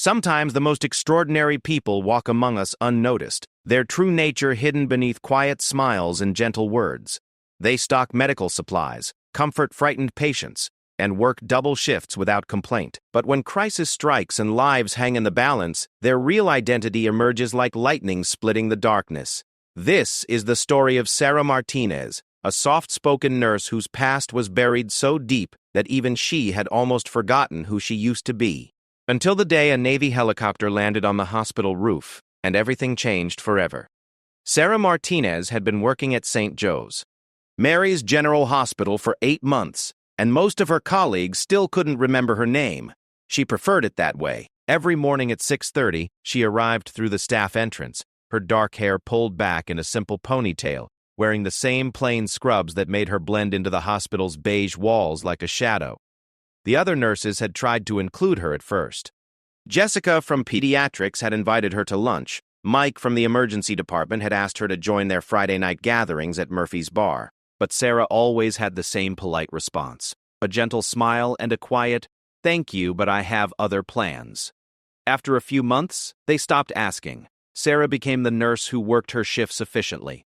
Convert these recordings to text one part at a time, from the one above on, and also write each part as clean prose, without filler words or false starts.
Sometimes the most extraordinary people walk among us unnoticed, their true nature hidden beneath quiet smiles and gentle words. They stock medical supplies, comfort frightened patients, and work double shifts without complaint. But when crisis strikes and lives hang in the balance, their real identity emerges like lightning splitting the darkness. This is the story of Sarah Martinez, a soft-spoken nurse whose past was buried so deep that even she had almost forgotten who she used to be. Until the day a Navy helicopter landed on the hospital roof, and everything changed forever. Sarah Martinez had been working at St. Joe's, Mary's General Hospital, for 8 months, and most of her colleagues still couldn't remember her name. She preferred it that way. Every morning at 6:30, she arrived through the staff entrance, her dark hair pulled back in a simple ponytail, wearing the same plain scrubs that made her blend into the hospital's beige walls like a shadow. The other nurses had tried to include her at first. Jessica from pediatrics had invited her to lunch. Mike from the emergency department had asked her to join their Friday night gatherings at Murphy's Bar. But Sarah always had the same polite response, a gentle smile and a quiet, "Thank you, but I have other plans." After a few months, they stopped asking. Sarah became the nurse who worked her shifts efficiently,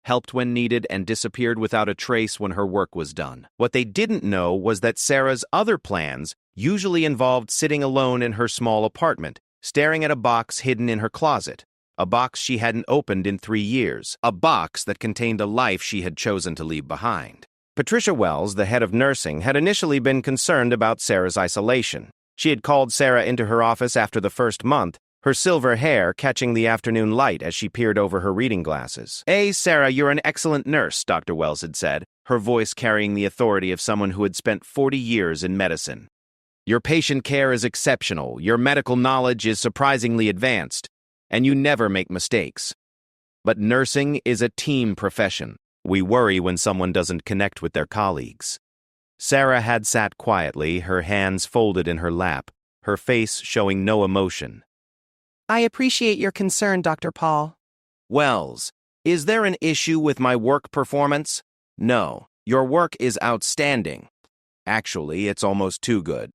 helped when needed, and disappeared without a trace when her work was done. What they didn't know was that Sarah's other plans usually involved sitting alone in her small apartment, staring at a box hidden in her closet, a box she hadn't opened in 3 years, a box that contained a life she had chosen to leave behind. Patricia Wells, the head of nursing, had initially been concerned about Sarah's isolation. She had called Sarah into her office after the first month, her silver hair catching the afternoon light as she peered over her reading glasses. "Hey, Sarah, you're an excellent nurse," Dr. Wells had said, her voice carrying the authority of someone who had spent 40 years in medicine. "Your patient care is exceptional, your medical knowledge is surprisingly advanced, and you never make mistakes. But nursing is a team profession. We worry when someone doesn't connect with their colleagues." Sarah had sat quietly, her hands folded in her lap, her face showing no emotion. "I appreciate your concern, Dr. Paul." "Wells, is there an issue with my work performance?" "No, your work is outstanding. Actually, it's almost too good."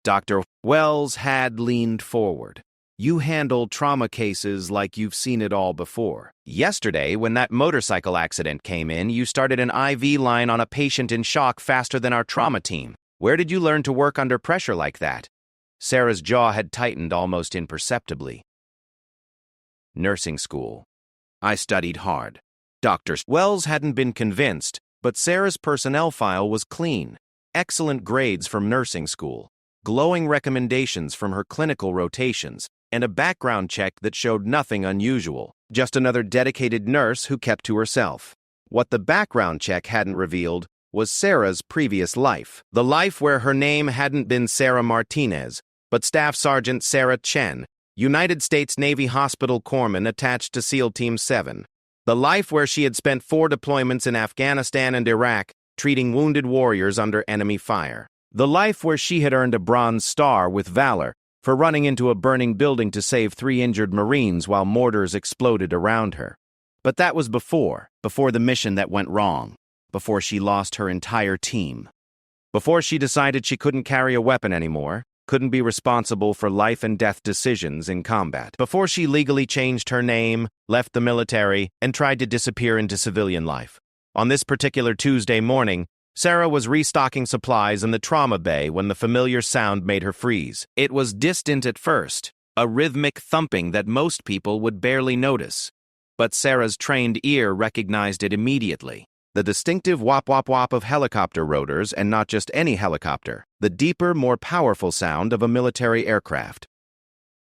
Dr. Wells had leaned forward. "You handle trauma cases like you've seen it all before. Yesterday, when that motorcycle accident came in, you started an IV line on a patient in shock faster than our trauma team. Where did you learn to work under pressure like that?" Sarah's jaw had tightened almost imperceptibly. "Nursing school. I studied hard." Dr. Wells hadn't been convinced, but Sarah's personnel file was clean. Excellent grades from nursing school, glowing recommendations from her clinical rotations, and a background check that showed nothing unusual, just another dedicated nurse who kept to herself. What the background check hadn't revealed was Sarah's previous life, the life where her name hadn't been Sarah Martinez, but Staff Sergeant Sarah Chen, United States Navy Hospital Corpsman attached to SEAL Team 7. The life where she had spent 4 deployments in Afghanistan and Iraq, treating wounded warriors under enemy fire. The life where she had earned a Bronze Star with Valor for running into a burning building to save 3 injured Marines while mortars exploded around her. But that was before the mission that went wrong, before she lost her entire team, before she decided she couldn't carry a weapon anymore, couldn't be responsible for life and death decisions in combat, before she legally changed her name, left the military, and tried to disappear into civilian life. On this particular Tuesday morning, Sarah was restocking supplies in the trauma bay when the familiar sound made her freeze. It was distant at first, a rhythmic thumping that most people would barely notice. But Sarah's trained ear recognized it immediately. The distinctive whop-whop-whop of helicopter rotors, and not just any helicopter, the deeper, more powerful sound of a military aircraft.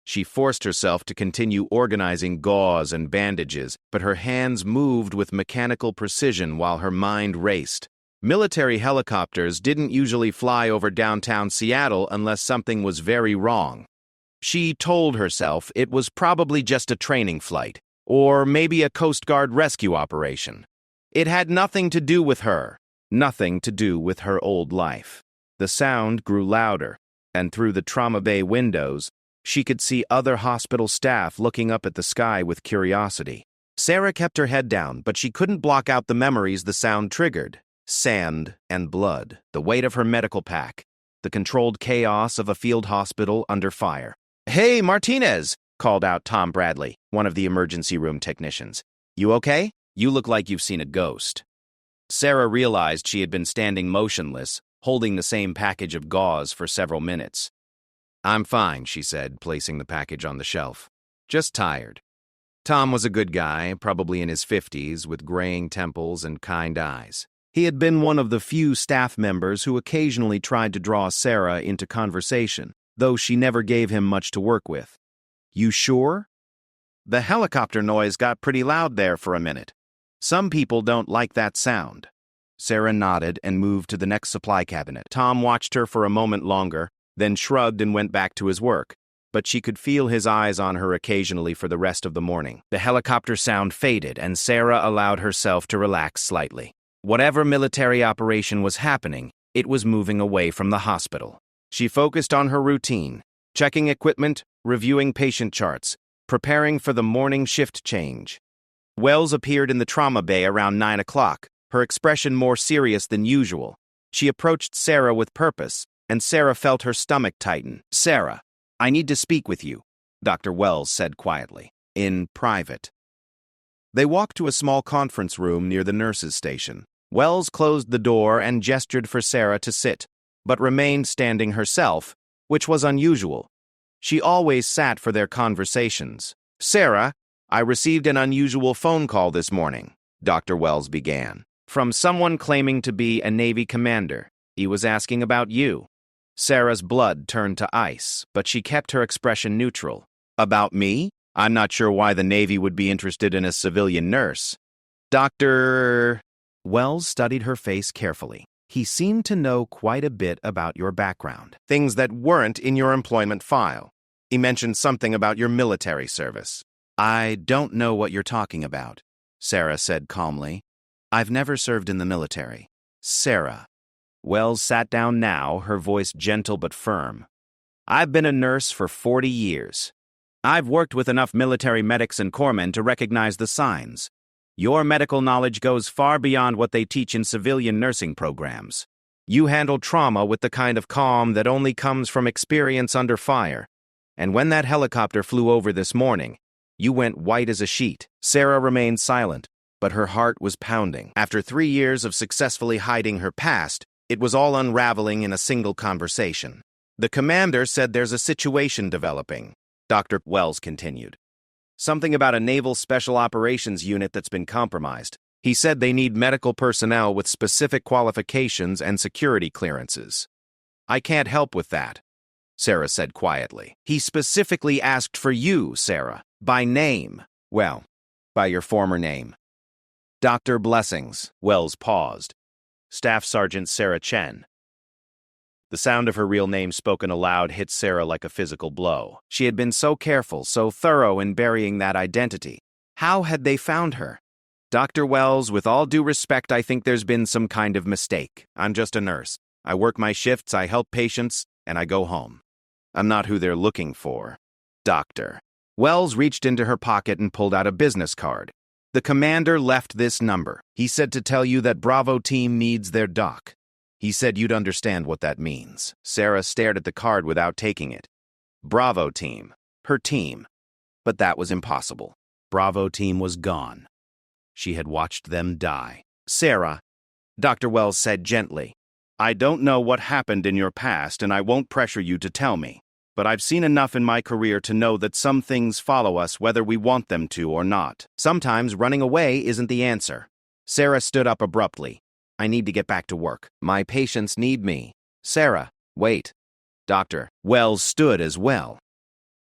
She forced herself to continue organizing gauze and bandages, but her hands moved with mechanical precision while her mind raced. Military helicopters didn't usually fly over downtown Seattle unless something was very wrong. She told herself it was probably just a training flight, or maybe a Coast Guard rescue operation. It had nothing to do with her, nothing to do with her old life. The sound grew louder, and through the trauma bay windows, she could see other hospital staff looking up at the sky with curiosity. Sarah kept her head down, but she couldn't block out the memories the sound triggered. Sand and blood, the weight of her medical pack, the controlled chaos of a field hospital under fire. "Hey, Martinez," called out Tom Bradley, one of the emergency room technicians. "You okay? You look like you've seen a ghost." Sarah realized she had been standing motionless, holding the same package of gauze for several minutes. "I'm fine," she said, placing the package on the shelf. "Just tired." Tom was a good guy, probably in his 50s, with graying temples and kind eyes. He had been one of the few staff members who occasionally tried to draw Sarah into conversation, though she never gave him much to work with. "You sure?" "The helicopter noise got pretty loud there for a minute. Some people don't like that sound." Sarah nodded and moved to the next supply cabinet. Tom watched her for a moment longer, then shrugged and went back to his work, but she could feel his eyes on her occasionally for the rest of the morning. The helicopter sound faded, and Sarah allowed herself to relax slightly. Whatever military operation was happening, it was moving away from the hospital. She focused on her routine, checking equipment, reviewing patient charts, preparing for the morning shift change. Wells appeared in the trauma bay around 9 o'clock, her expression more serious than usual. She approached Sarah with purpose, and Sarah felt her stomach tighten. "Sarah, I need to speak with you," Dr. Wells said quietly. "In private." They walked to a small conference room near the nurses' station. Wells closed the door and gestured for Sarah to sit, but remained standing herself, which was unusual. She always sat for their conversations. "Sarah, I received an unusual phone call this morning," Dr. Wells began, "from someone claiming to be a Navy commander. He was asking about you." Sarah's blood turned to ice, but she kept her expression neutral. "About me? I'm not sure why the Navy would be interested in a civilian nurse." Dr. Wells studied her face carefully. "He seemed to know quite a bit about your background. Things that weren't in your employment file. He mentioned something about your military service." "I don't know what you're talking about," Sarah said calmly. "I've never served in the military." "Sarah." Wells sat down now, her voice gentle but firm. "I've been a nurse for 40 years. I've worked with enough military medics and corpsmen to recognize the signs. Your medical knowledge goes far beyond what they teach in civilian nursing programs. You handle trauma with the kind of calm that only comes from experience under fire. And when that helicopter flew over this morning, you went white as a sheet." Sarah remained silent, but her heart was pounding. After 3 years of successfully hiding her past, it was all unraveling in a single conversation. "The commander said there's a situation developing," Dr. Wells continued. "Something about a naval special operations unit that's been compromised. He said they need medical personnel with specific qualifications and security clearances." "I can't help with that," Sarah said quietly. "He specifically asked for you, Sarah, by name." "Well, by your former name." "Dr. Blessings." Wells paused. "Staff Sergeant Sarah Chen." The sound of her real name spoken aloud hit Sarah like a physical blow. She had been so careful, so thorough in burying that identity. How had they found her? "Dr. Wells, with all due respect, I think there's been some kind of mistake. I'm just a nurse. I work my shifts, I help patients, and I go home. I'm not who they're looking for." "Doctor." Wells reached into her pocket and pulled out a business card. "The commander left this number. He said to tell you that Bravo team needs their doc. He said you'd understand what that means." Sarah stared at the card without taking it. Bravo team. Her team. But that was impossible. Bravo team was gone. She had watched them die. "Sarah," Dr. Wells said gently, "I don't know what happened in your past, and I won't pressure you to tell me. But I've seen enough in my career to know that some things follow us whether we want them to or not. Sometimes running away isn't the answer." Sarah stood up abruptly. "I need to get back to work. My patients need me." "Sarah, wait." Dr. Wells stood as well.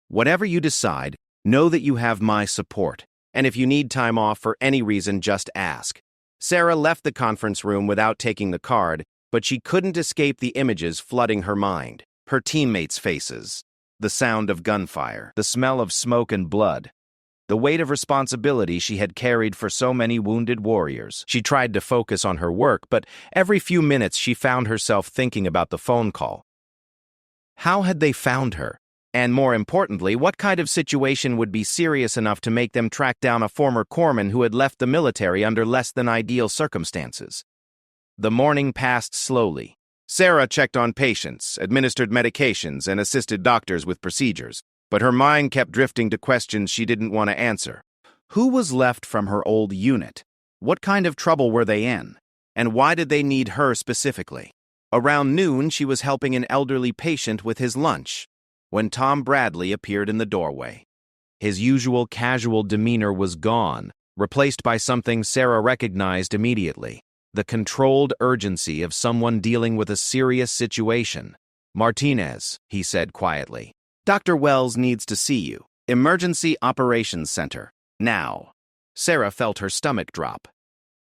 "Whatever you decide, know that you have my support. And if you need time off for any reason, just ask." Sarah left the conference room without taking the card, but she couldn't escape the images flooding her mind. Her teammates' faces, the sound of gunfire, the smell of smoke and blood, the weight of responsibility she had carried for so many wounded warriors. She tried to focus on her work, but every few minutes she found herself thinking about the phone call. How had they found her? And more importantly, what kind of situation would be serious enough to make them track down a former corpsman who had left the military under less than ideal circumstances? The morning passed slowly. Sarah checked on patients, administered medications, and assisted doctors with procedures. but her mind kept drifting to questions she didn't want to answer. Who was left from her old unit? What kind of trouble were they in? And why did they need her specifically? Around noon, she was helping an elderly patient with his lunch when Tom Bradley appeared in the doorway. His usual casual demeanor was gone, replaced by something Sarah recognized immediately: the controlled urgency of someone dealing with a serious situation. "Martinez," he said quietly. "Dr. Wells needs to see you. Emergency Operations Center. Now." Sarah felt her stomach drop.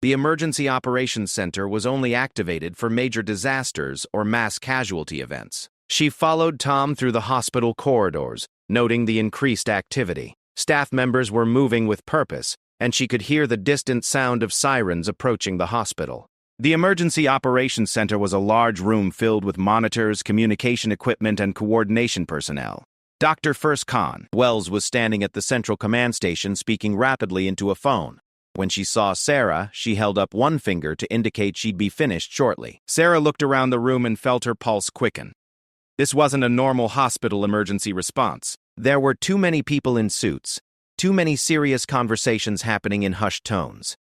The Emergency Operations Center was only activated for major disasters or mass casualty events. She followed Tom through the hospital corridors, noting the increased activity. Staff members were moving with purpose, and she could hear the distant sound of sirens approaching the hospital. The Emergency Operations Center was a large room filled with monitors, communication equipment, and coordination personnel. Dr. First Khan Wells was standing at the central command station speaking rapidly into a phone. When she saw Sarah, she held up one finger to indicate she'd be finished shortly. Sarah looked around the room and felt her pulse quicken. This wasn't a normal hospital emergency response. There were too many people in suits, too many serious conversations happening in hushed tones.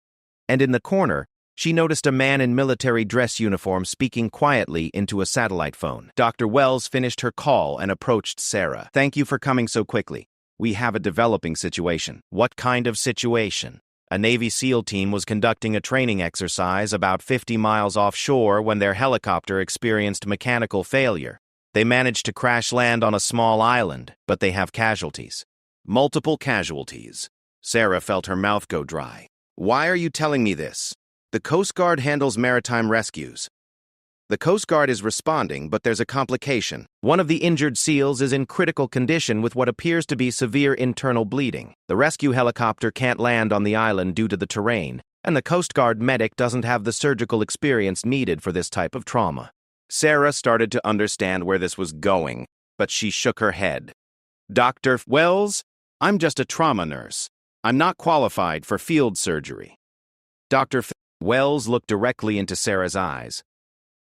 And in the corner, she noticed a man in military dress uniform speaking quietly into a satellite phone. Dr. Wells finished her call and approached Sarah. "Thank you for coming so quickly. We have a developing situation." "What kind of situation?" A Navy SEAL team was conducting a training exercise about 50 miles offshore when their helicopter experienced mechanical failure. They managed to crash land on a small island, but they have casualties. Multiple casualties. Sarah felt her mouth go dry. "Why are you telling me this?" "The Coast Guard handles maritime rescues. The Coast Guard is responding, but there's a complication. One of the injured SEALs is in critical condition with what appears to be severe internal bleeding. The rescue helicopter can't land on the island due to the terrain, and the Coast Guard medic doesn't have the surgical experience needed for this type of trauma." Sarah started to understand where this was going, but she shook her head. "Dr. Wells, I'm just a trauma nurse. I'm not qualified for field surgery." Dr. Wells looked directly into Sarah's eyes.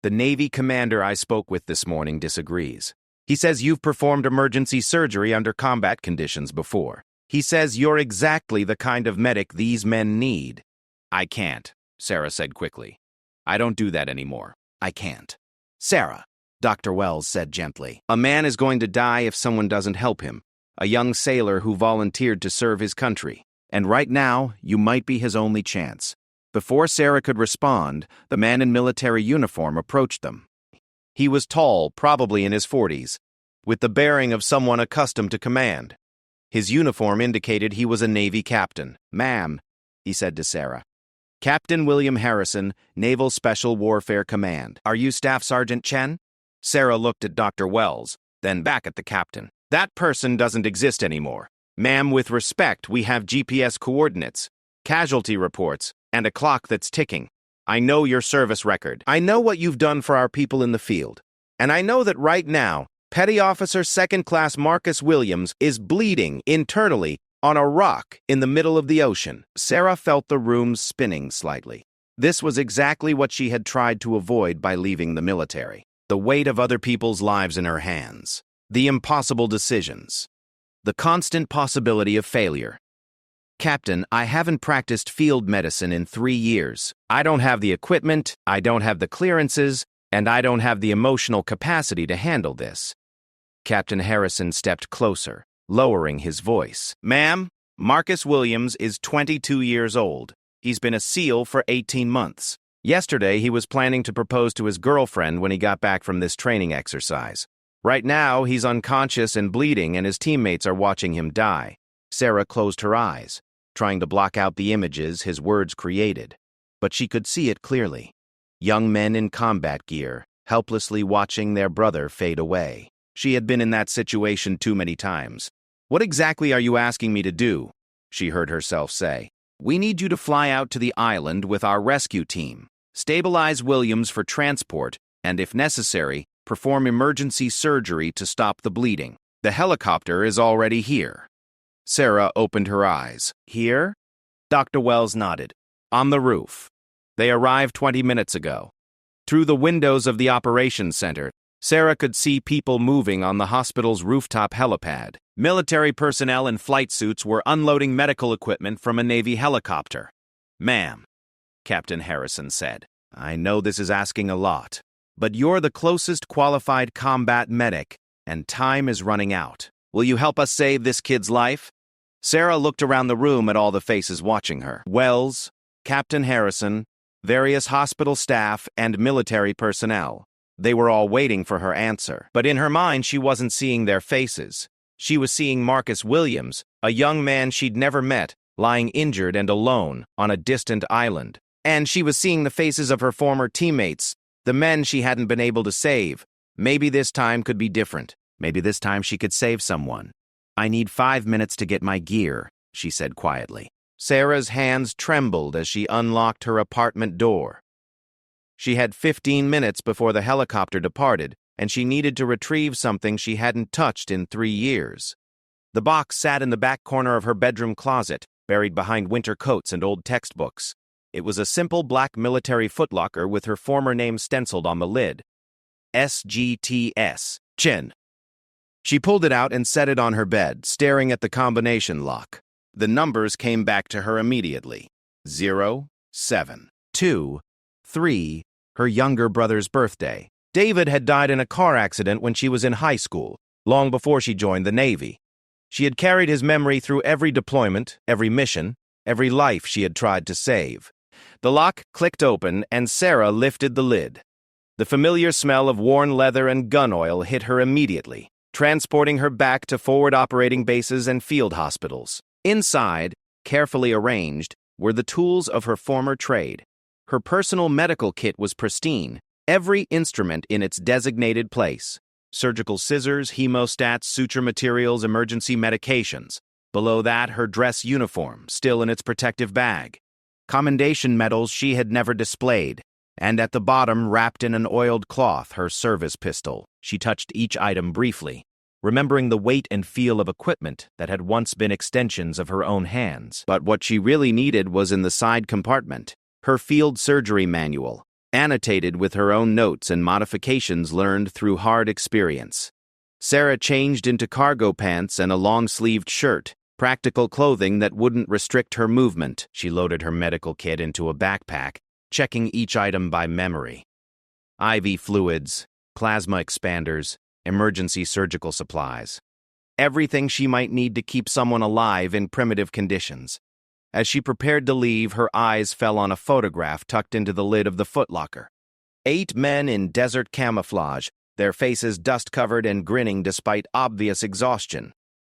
"The Navy commander I spoke with this morning disagrees. He says you've performed emergency surgery under combat conditions before. He says you're exactly the kind of medic these men need." "I can't," Sarah said quickly. "I don't do that anymore. I can't." "Sarah," Dr. Wells said gently, "a man is going to die if someone doesn't help him. A young sailor who volunteered to serve his country. And right now, you might be his only chance." Before Sarah could respond, the man in military uniform approached them. He was tall, probably in his 40s, with the bearing of someone accustomed to command. His uniform indicated he was a Navy captain. "Ma'am," he said to Sarah. "Captain William Harrison, Naval Special Warfare Command. Are you Staff Sergeant Chen?" Sarah looked at Dr. Wells, then back at the captain. "That person doesn't exist anymore. Ma'am, with respect, we have GPS coordinates, casualty reports, and a clock that's ticking. I know your service record. I know what you've done for our people in the field. And I know that right now, Petty Officer Second Class Marcus Williams is bleeding internally on a rock in the middle of the ocean." Sarah felt the room spinning slightly. This was exactly what she had tried to avoid by leaving the military. The weight of other people's lives in her hands. The impossible decisions. The constant possibility of failure. "Captain, I haven't practiced field medicine in 3 years. I don't have the equipment, I don't have the clearances, and I don't have the emotional capacity to handle this." Captain Harrison stepped closer, lowering his voice. "Ma'am, Marcus Williams is 22 years old. He's been a SEAL for 18 months. Yesterday, he was planning to propose to his girlfriend when he got back from this training exercise. Right now, he's unconscious and bleeding, and his teammates are watching him die." Sarah closed her eyes, trying to block out the images his words created. But she could see it clearly. Young men in combat gear, helplessly watching their brother fade away. She had been in that situation too many times. "What exactly are you asking me to do?" she heard herself say. "We need you to fly out to the island with our rescue team, stabilize Williams for transport, and if necessary, perform emergency surgery to stop the bleeding. The helicopter is already here." Sarah opened her eyes. "Here?" Dr. Wells nodded. "On the roof. They arrived 20 minutes ago." Through the windows of the operations center, Sarah could see people moving on the hospital's rooftop helipad. Military personnel in flight suits were unloading medical equipment from a Navy helicopter. "Ma'am," Captain Harrison said, "I know this is asking a lot, but you're the closest qualified combat medic, and time is running out. Will you help us save this kid's life?" Sarah looked around the room at all the faces watching her. Wells, Captain Harrison, various hospital staff, and military personnel. They were all waiting for her answer. But in her mind, she wasn't seeing their faces. She was seeing Marcus Williams, a young man she'd never met, lying injured and alone on a distant island. And she was seeing the faces of her former teammates, the men she hadn't been able to save. Maybe this time could be different. Maybe this time she could save someone. "I need 5 minutes to get my gear," she said quietly. Sarah's hands trembled as she unlocked her apartment door. She had 15 minutes before the helicopter departed, and she needed to retrieve something she hadn't touched in 3 years. The box sat in the back corner of her bedroom closet, buried behind winter coats and old textbooks. It was a simple black military footlocker with her former name stenciled on the lid. SGTS. Chin. She pulled it out and set it on her bed, staring at the combination lock. The numbers came back to her immediately. 0, 7, 2, 3, her younger brother's birthday. David had died in a car accident when she was in high school, long before she joined the Navy. She had carried his memory through every deployment, every mission, every life she had tried to save. The lock clicked open, and Sarah lifted the lid. The familiar smell of worn leather and gun oil hit her immediately, transporting her back to forward operating bases and field hospitals. Inside, carefully arranged, were the tools of her former trade. Her personal medical kit was pristine, every instrument in its designated place. Surgical scissors, hemostats, suture materials, emergency medications. Below that, her dress uniform, still in its protective bag. Commendation medals she had never displayed. And at the bottom, wrapped in an oiled cloth, her service pistol. She touched each item briefly, remembering the weight and feel of equipment that had once been extensions of her own hands. But what she really needed was in the side compartment, her field surgery manual, annotated with her own notes and modifications learned through hard experience. Sarah changed into cargo pants and a long-sleeved shirt, practical clothing that wouldn't restrict her movement. She loaded her medical kit into a backpack, checking each item by memory. IV fluids, plasma expanders, emergency surgical supplies. Everything she might need to keep someone alive in primitive conditions. As she prepared to leave, her eyes fell on a photograph tucked into the lid of the footlocker. 8 men in desert camouflage, their faces dust-covered and grinning despite obvious exhaustion.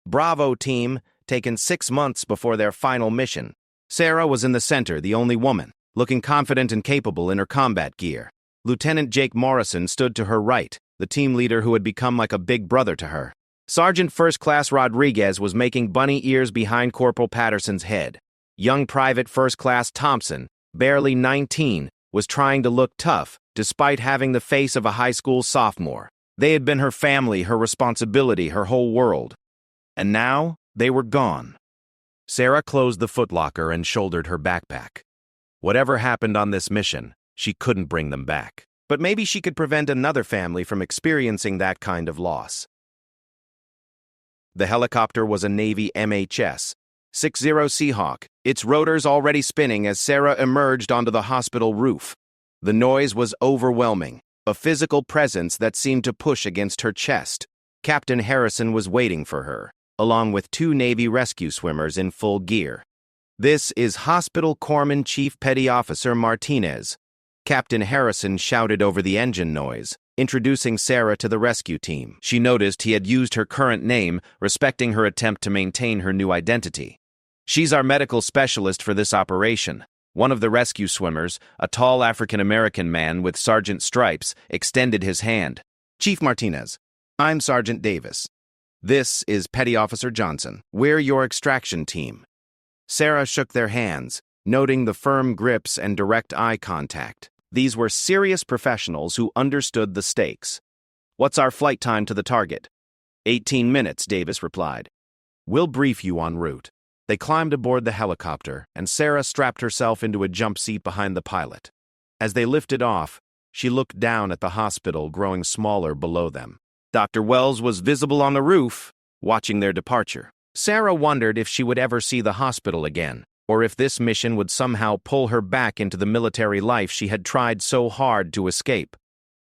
Bravo team, taken 6 months before their final mission. Sarah was in the center, the only woman, looking confident and capable in her combat gear. Lieutenant Jake Morrison stood to her right, the team leader who had become like a big brother to her. Sergeant First Class Rodriguez was making bunny ears behind Corporal Patterson's head. Young Private First Class Thompson, barely 19, was trying to look tough, despite having the face of a high school sophomore. They had been her family, her responsibility, her whole world. And now, they were gone. Sarah closed the footlocker and shouldered her backpack. Whatever happened on this mission, she couldn't bring them back. But maybe she could prevent another family from experiencing that kind of loss. The helicopter was a Navy MHS, 60 Seahawk, its rotors already spinning as Sarah emerged onto the hospital roof. The noise was overwhelming, a physical presence that seemed to push against her chest. Captain Harrison was waiting for her, along with 2 Navy rescue swimmers in full gear. "This is Hospital Corpsman Chief Petty Officer Martinez," Captain Harrison shouted over the engine noise, introducing Sarah to the rescue team. She noticed he had used her current name, respecting her attempt to maintain her new identity. "She's our medical specialist for this operation." One of the rescue swimmers, a tall African-American man with sergeant stripes, extended his hand. "Chief Martinez, I'm Sergeant Davis. This is Petty Officer Johnson. We're your extraction team." Sarah shook their hands, noting the firm grips and direct eye contact. These were serious professionals who understood the stakes. "What's our flight time to the target?" 18 minutes, Davis replied. "We'll brief you en route." They climbed aboard the helicopter, and Sarah strapped herself into a jump seat behind the pilot. As they lifted off, she looked down at the hospital growing smaller below them. Dr. Wells was visible on the roof, watching their departure. Sarah wondered if she would ever see the hospital again, or if this mission would somehow pull her back into the military life she had tried so hard to escape.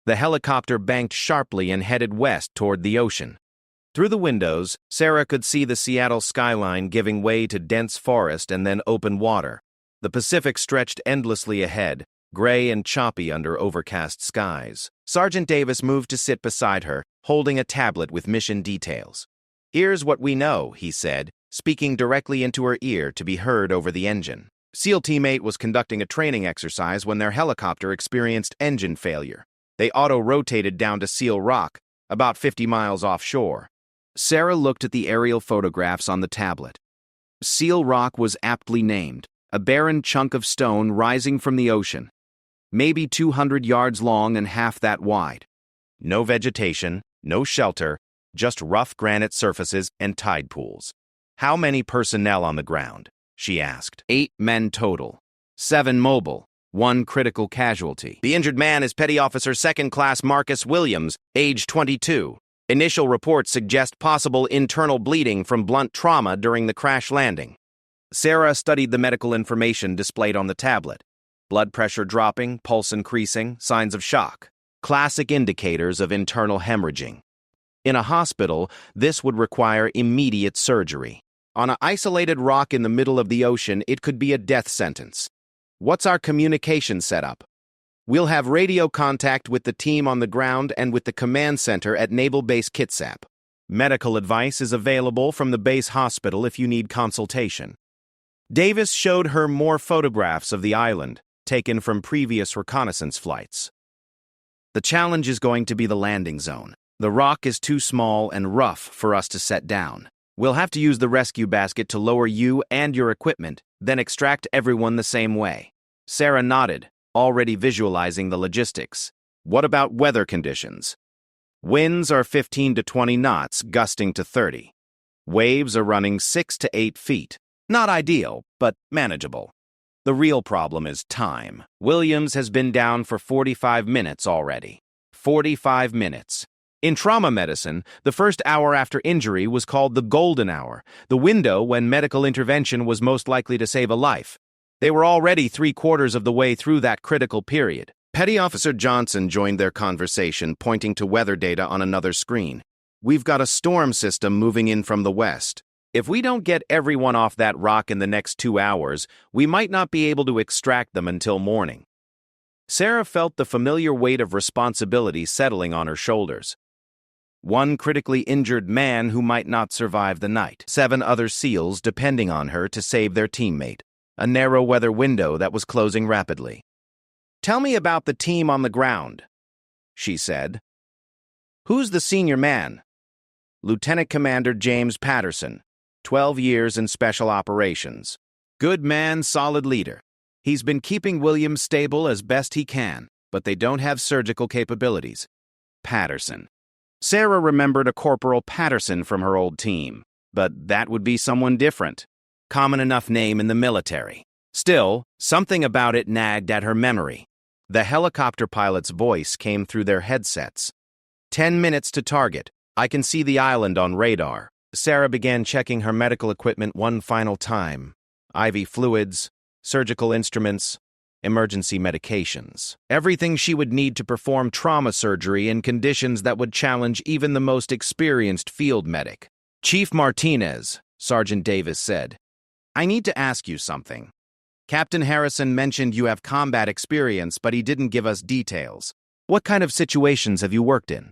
The helicopter banked sharply and headed west toward the ocean. Through the windows, Sarah could see the Seattle skyline giving way to dense forest and then open water. The Pacific stretched endlessly ahead, gray and choppy under overcast skies. Sergeant Davis moved to sit beside her, holding a tablet with mission details. "Here's what we know," he said, speaking directly into her ear to be heard over the engine. SEAL Team 8 was conducting a training exercise when their helicopter experienced engine failure. They auto-rotated down to Seal Rock, about 50 miles offshore. Sarah looked at the aerial photographs on the tablet. Seal Rock was aptly named, a barren chunk of stone rising from the ocean, maybe 200 yards long and half that wide. No vegetation, no shelter, just rough granite surfaces and tide pools. "How many personnel on the ground?" she asked. 8 men total. 7 mobile. 1 critical casualty. The injured man is Petty Officer 2nd Class Marcus Williams, age 22. Initial reports suggest possible internal bleeding from blunt trauma during the crash landing. Sarah studied the medical information displayed on the tablet. Blood pressure dropping, pulse increasing, signs of shock. Classic indicators of internal hemorrhaging. In a hospital, this would require immediate surgery. On an isolated rock in the middle of the ocean, it could be a death sentence. "What's our communication setup?" "We'll have radio contact with the team on the ground and with the command center at Naval Base Kitsap. Medical advice is available from the base hospital if you need consultation." Davis showed her more photographs of the island, taken from previous reconnaissance flights. "The challenge is going to be the landing zone. The rock is too small and rough for us to set down. We'll have to use the rescue basket to lower you and your equipment, then extract everyone the same way." Sarah nodded, already visualizing the logistics. "What about weather conditions?" "Winds are 15 to 20 knots, gusting to 30. Waves are running 6 to 8 feet. Not ideal, but manageable. The real problem is time. Williams has been down for 45 minutes already. 45 minutes. In trauma medicine, the first hour after injury was called the golden hour, the window when medical intervention was most likely to save a life. They were already 3/4 of the way through that critical period. Petty Officer Johnson joined their conversation, pointing to weather data on another screen. "We've got a storm system moving in from the west. If we don't get everyone off that rock in the next 2 hours, we might not be able to extract them until morning." Sarah felt the familiar weight of responsibility settling on her shoulders. 1 critically injured man who might not survive the night. 7 other SEALs depending on her to save their teammate. A narrow weather window that was closing rapidly. "Tell me about the team on the ground," she said. "Who's the senior man?" "Lieutenant Commander James Patterson, 12 years in Special Operations. Good man, solid leader. He's been keeping Williams stable as best he can, but they don't have surgical capabilities." Patterson. Sarah remembered a Corporal Patterson from her old team, but that would be someone different. Common enough name in the military. Still, something about it nagged at her memory. The helicopter pilot's voice came through their headsets. 10 minutes to target. I can see the island on radar." Sarah began checking her medical equipment one final time. IV fluids, surgical instruments, emergency medications. Everything she would need to perform trauma surgery in conditions that would challenge even the most experienced field medic. "Chief Martinez," Sergeant Davis said, "I need to ask you something. Captain Harrison mentioned you have combat experience, but he didn't give us details. What kind of situations have you worked in?"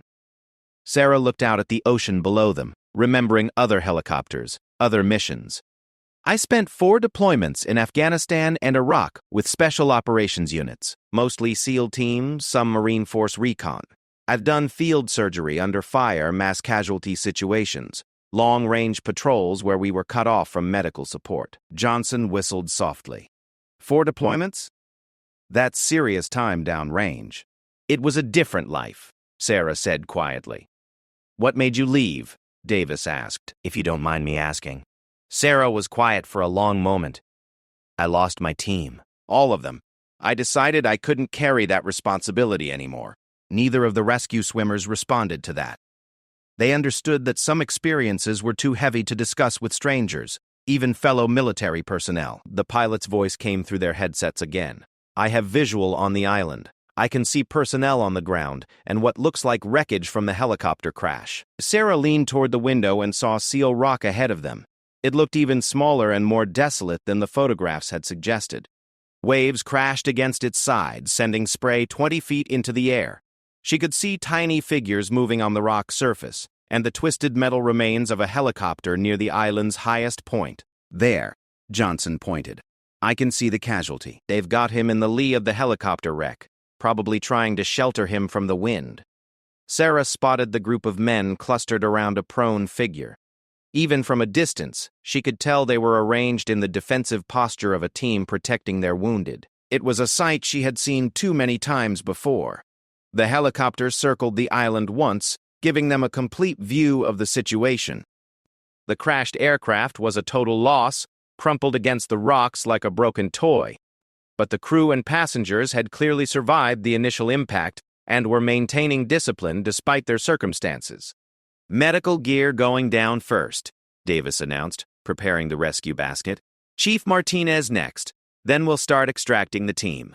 Sarah looked out at the ocean below them, remembering other helicopters, other missions. "I spent 4 deployments in Afghanistan and Iraq with special operations units, mostly SEAL teams, some Marine Force recon. I've done field surgery under fire mass casualty situations, long-range patrols where we were cut off from medical support." Johnson whistled softly. 4 deployments? That's serious time downrange. "It was a different life," Sarah said quietly. "What made you leave?" Davis asked, "if you don't mind me asking." Sarah was quiet for a long moment. "I lost my team. All of them. I decided I couldn't carry that responsibility anymore. Neither of the rescue swimmers responded to that." They understood that some experiences were too heavy to discuss with strangers, even fellow military personnel. The pilot's voice came through their headsets again. I have visual on the island. I can see personnel on the ground and what looks like wreckage from the helicopter crash. Sarah leaned toward the window and saw Seal Rock ahead of them. It looked even smaller and more desolate than the photographs had suggested. Waves crashed against its sides, sending spray 20 feet into the air. She could see tiny figures moving on the rock surface, and the twisted metal remains of a helicopter near the island's highest point. There, Johnson pointed. I can see the casualty. They've got him in the lee of the helicopter wreck, probably trying to shelter him from the wind. Sarah spotted the group of men clustered around a prone figure. Even from a distance, she could tell they were arranged in the defensive posture of a team protecting their wounded. It was a sight she had seen too many times before. The helicopter circled the island once, giving them a complete view of the situation. The crashed aircraft was a total loss, crumpled against the rocks like a broken toy. But the crew and passengers had clearly survived the initial impact and were maintaining discipline despite their circumstances. Medical gear going down first, Davis announced, preparing the rescue basket. Chief Martinez next, then we'll start extracting the team.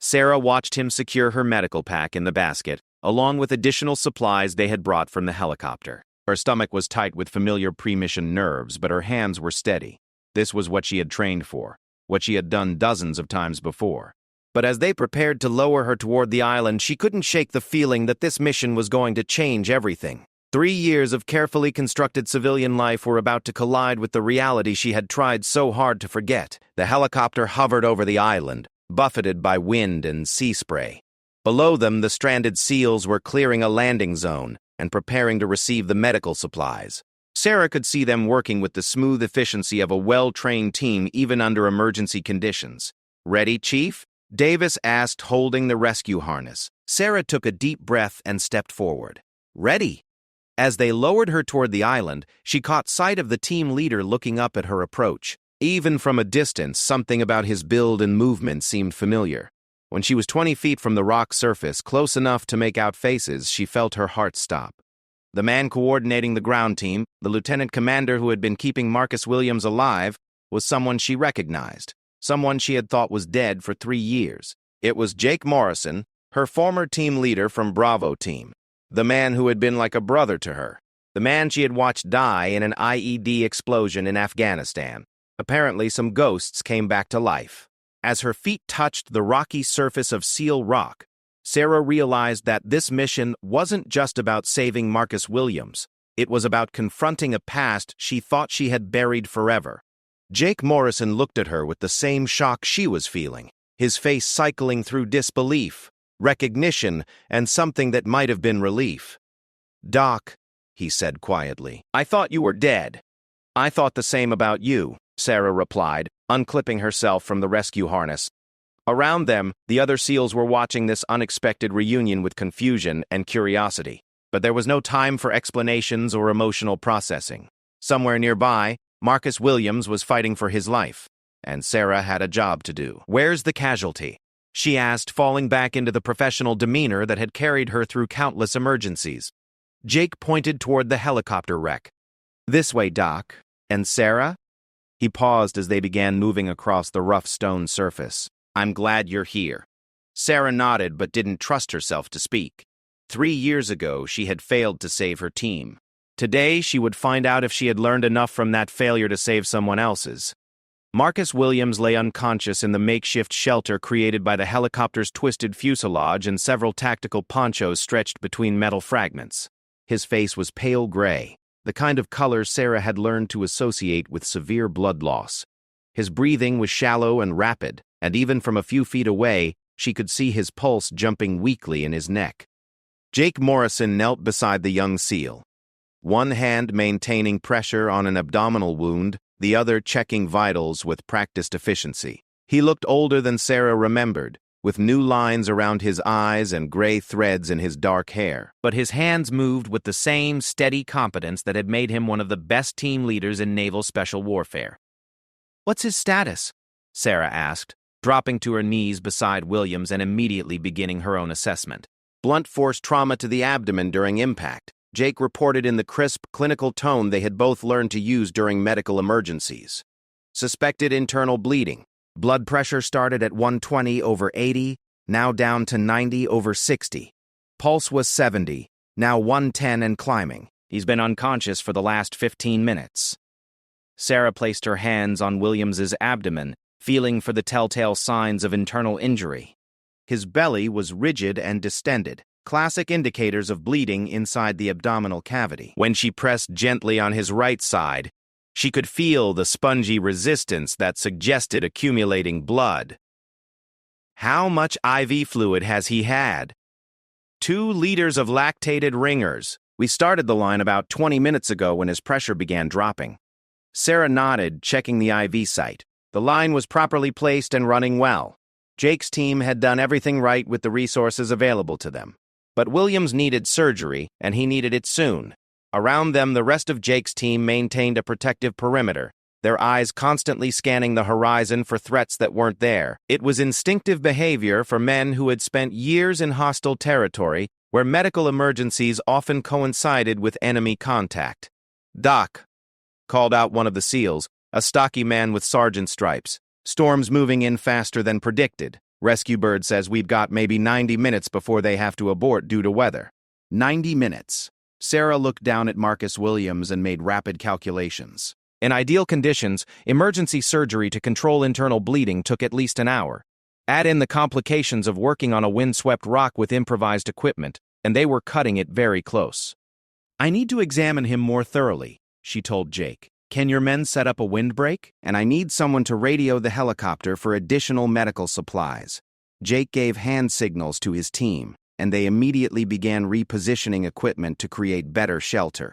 Sarah watched him secure her medical pack in the basket, along with additional supplies they had brought from the helicopter. Her stomach was tight with familiar pre-mission nerves, but her hands were steady. This was what she had trained for, what she had done dozens of times before. But as they prepared to lower her toward the island, she couldn't shake the feeling that this mission was going to change everything. 3 years of carefully constructed civilian life were about to collide with the reality she had tried so hard to forget. The helicopter hovered over the island, buffeted by wind and sea spray. Below them, the stranded SEALs were clearing a landing zone and preparing to receive the medical supplies. Sarah could see them working with the smooth efficiency of a well-trained team even under emergency conditions. Ready, Chief? Davis asked, holding the rescue harness. Sarah took a deep breath and stepped forward. Ready. As they lowered her toward the island, she caught sight of the team leader looking up at her approach. Even from a distance, something about his build and movement seemed familiar. When she was 20 feet from the rock surface, close enough to make out faces, she felt her heart stop. The man coordinating the ground team, the lieutenant commander who had been keeping Marcus Williams alive, was someone she recognized, someone she had thought was dead for 3 years. It was Jake Morrison, her former team leader from Bravo Team, the man who had been like a brother to her, the man she had watched die in an IED explosion in Afghanistan. Apparently, some ghosts came back to life. As her feet touched the rocky surface of Seal Rock, Sarah realized that this mission wasn't just about saving Marcus Williams. It was about confronting a past she thought she had buried forever. Jake Morrison looked at her with the same shock she was feeling, his face cycling through disbelief, recognition, and something that might have been relief. "Doc," he said quietly, "I thought you were dead." "I thought the same about you," Sarah replied, unclipping herself from the rescue harness. Around them, the other SEALs were watching this unexpected reunion with confusion and curiosity. But there was no time for explanations or emotional processing. Somewhere nearby, Marcus Williams was fighting for his life, and Sarah had a job to do. "Where's the casualty?" she asked, falling back into the professional demeanor that had carried her through countless emergencies. Jake pointed toward the helicopter wreck. "This way, Doc. And Sarah?" He paused as they began moving across the rough stone surface. "I'm glad you're here." Sarah nodded but didn't trust herself to speak. 3 years ago, she had failed to save her team. Today, she would find out if she had learned enough from that failure to save someone else's. Marcus Williams lay unconscious in the makeshift shelter created by the helicopter's twisted fuselage and several tactical ponchos stretched between metal fragments. His face was pale gray, the kind of color Sarah had learned to associate with severe blood loss. His breathing was shallow and rapid, and even from a few feet away, she could see his pulse jumping weakly in his neck. Jake Morrison knelt beside the young SEAL, one hand maintaining pressure on an abdominal wound, the other checking vitals with practiced efficiency. He looked older than Sarah remembered, with new lines around his eyes and gray threads in his dark hair. But his hands moved with the same steady competence that had made him one of the best team leaders in naval special warfare. "What's his status?" Sarah asked, dropping to her knees beside Williams and immediately beginning her own assessment. "Blunt force trauma to the abdomen during impact. Jake reported in the crisp, clinical tone they had both learned to use during medical emergencies. Suspected internal bleeding. Blood pressure started at 120/80, now down to 90/60. Pulse was 70, now 110 and climbing. He's been unconscious for the last 15 minutes. Sarah placed her hands on Williams's abdomen, feeling for the telltale signs of internal injury. His belly was rigid and distended, classic indicators of bleeding inside the abdominal cavity. When she pressed gently on his right side, she could feel the spongy resistance that suggested accumulating blood. How much IV fluid has he had? 2 liters of lactated ringers. We started the line about 20 minutes ago when his pressure began dropping. Sarah nodded, checking the IV site. The line was properly placed and running well. Jake's team had done everything right with the resources available to them. But Williams needed surgery, and he needed it soon. Around them, the rest of Jake's team maintained a protective perimeter, their eyes constantly scanning the horizon for threats that weren't there. It was instinctive behavior for men who had spent years in hostile territory, where medical emergencies often coincided with enemy contact. "Doc," called out one of the SEALs, a stocky man with sergeant stripes. "Storm's moving in faster than predicted. Rescue Bird says we've got maybe 90 minutes before they have to abort due to weather." 90 minutes. Sarah looked down at Marcus Williams and made rapid calculations. In ideal conditions, emergency surgery to control internal bleeding took at least an hour. Add in the complications of working on a windswept rock with improvised equipment, and they were cutting it very close. "I need to examine him more thoroughly," she told Jake. "Can your men set up a windbreak? And I need someone to radio the helicopter for additional medical supplies." Jake gave hand signals to his team, and they immediately began repositioning equipment to create better shelter.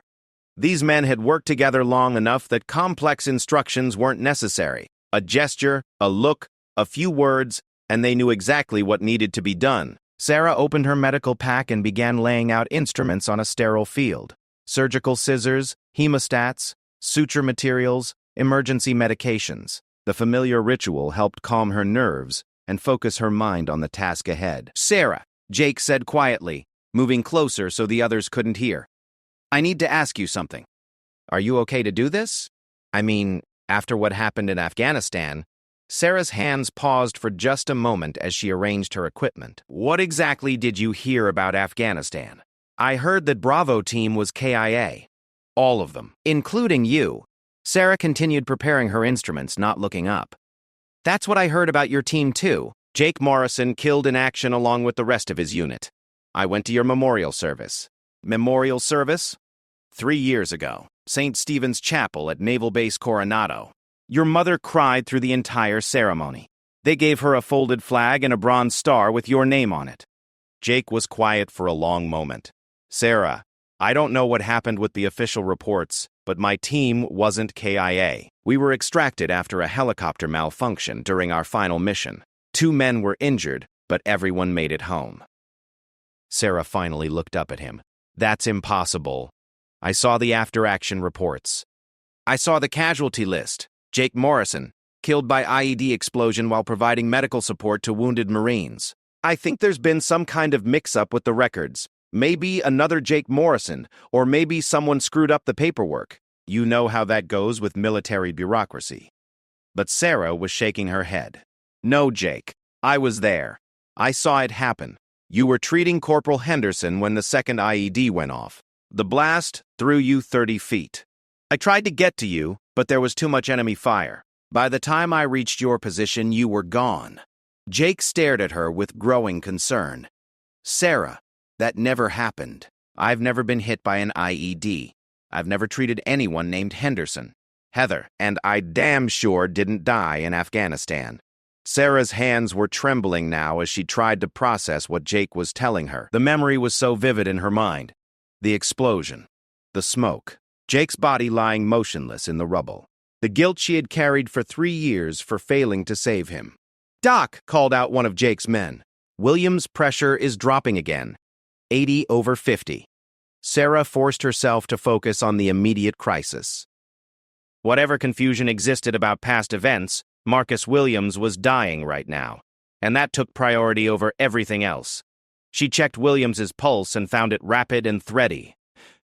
These men had worked together long enough that complex instructions weren't necessary. A gesture, a look, a few words, and they knew exactly what needed to be done. Sarah opened her medical pack and began laying out instruments on a sterile field. Surgical scissors, hemostats, suture materials, emergency medications. The familiar ritual helped calm her nerves and focus her mind on the task ahead. "Sarah," Jake said quietly, moving closer so the others couldn't hear. "I need to ask you something. Are you okay to do this? I mean, after what happened in Afghanistan." Sarah's hands paused for just a moment as she arranged her equipment. "What exactly did you hear about Afghanistan?" "I heard that Bravo team was KIA. All of them, including you." Sarah continued preparing her instruments, not looking up. "That's what I heard about your team too. Jake Morrison killed in action along with the rest of his unit. I went to your memorial service." "Memorial service?" 3 years ago. St. Stephen's Chapel at Naval Base Coronado. Your mother cried through the entire ceremony. They gave her a folded flag and a bronze star with your name on it." Jake was quiet for a long moment. "Sarah, I don't know what happened with the official reports, but my team wasn't KIA. We were extracted after a helicopter malfunction during our final mission. 2 men were injured, but everyone made it home." Sarah finally looked up at him. "That's impossible. I saw the after-action reports. I saw the casualty list. Jake Morrison, killed by IED explosion while providing medical support to wounded Marines. I think there's been some kind of mix-up with the records. Maybe another Jake Morrison, or maybe someone screwed up the paperwork. You know how that goes with military bureaucracy." But Sarah was shaking her head. "No, Jake. I was there. I saw it happen. You were treating Corporal Henderson when the second IED went off. The blast threw you 30 feet. I tried to get to you, but there was too much enemy fire. By the time I reached your position, you were gone." Jake stared at her with growing concern. "Sarah, that never happened. I've never been hit by an IED. I've never treated anyone named Henderson. Heather, and I damn sure didn't die in Afghanistan." Sarah's hands were trembling now as she tried to process what Jake was telling her. The memory was so vivid in her mind. The explosion. The smoke. Jake's body lying motionless in the rubble. The guilt she had carried for 3 years for failing to save him. "Doc," called out one of Jake's men. "Williams' pressure is dropping again. 80/50. Sarah forced herself to focus on the immediate crisis. Whatever confusion existed about past events, Marcus Williams was dying right now, and that took priority over everything else. She checked Williams's pulse and found it rapid and thready.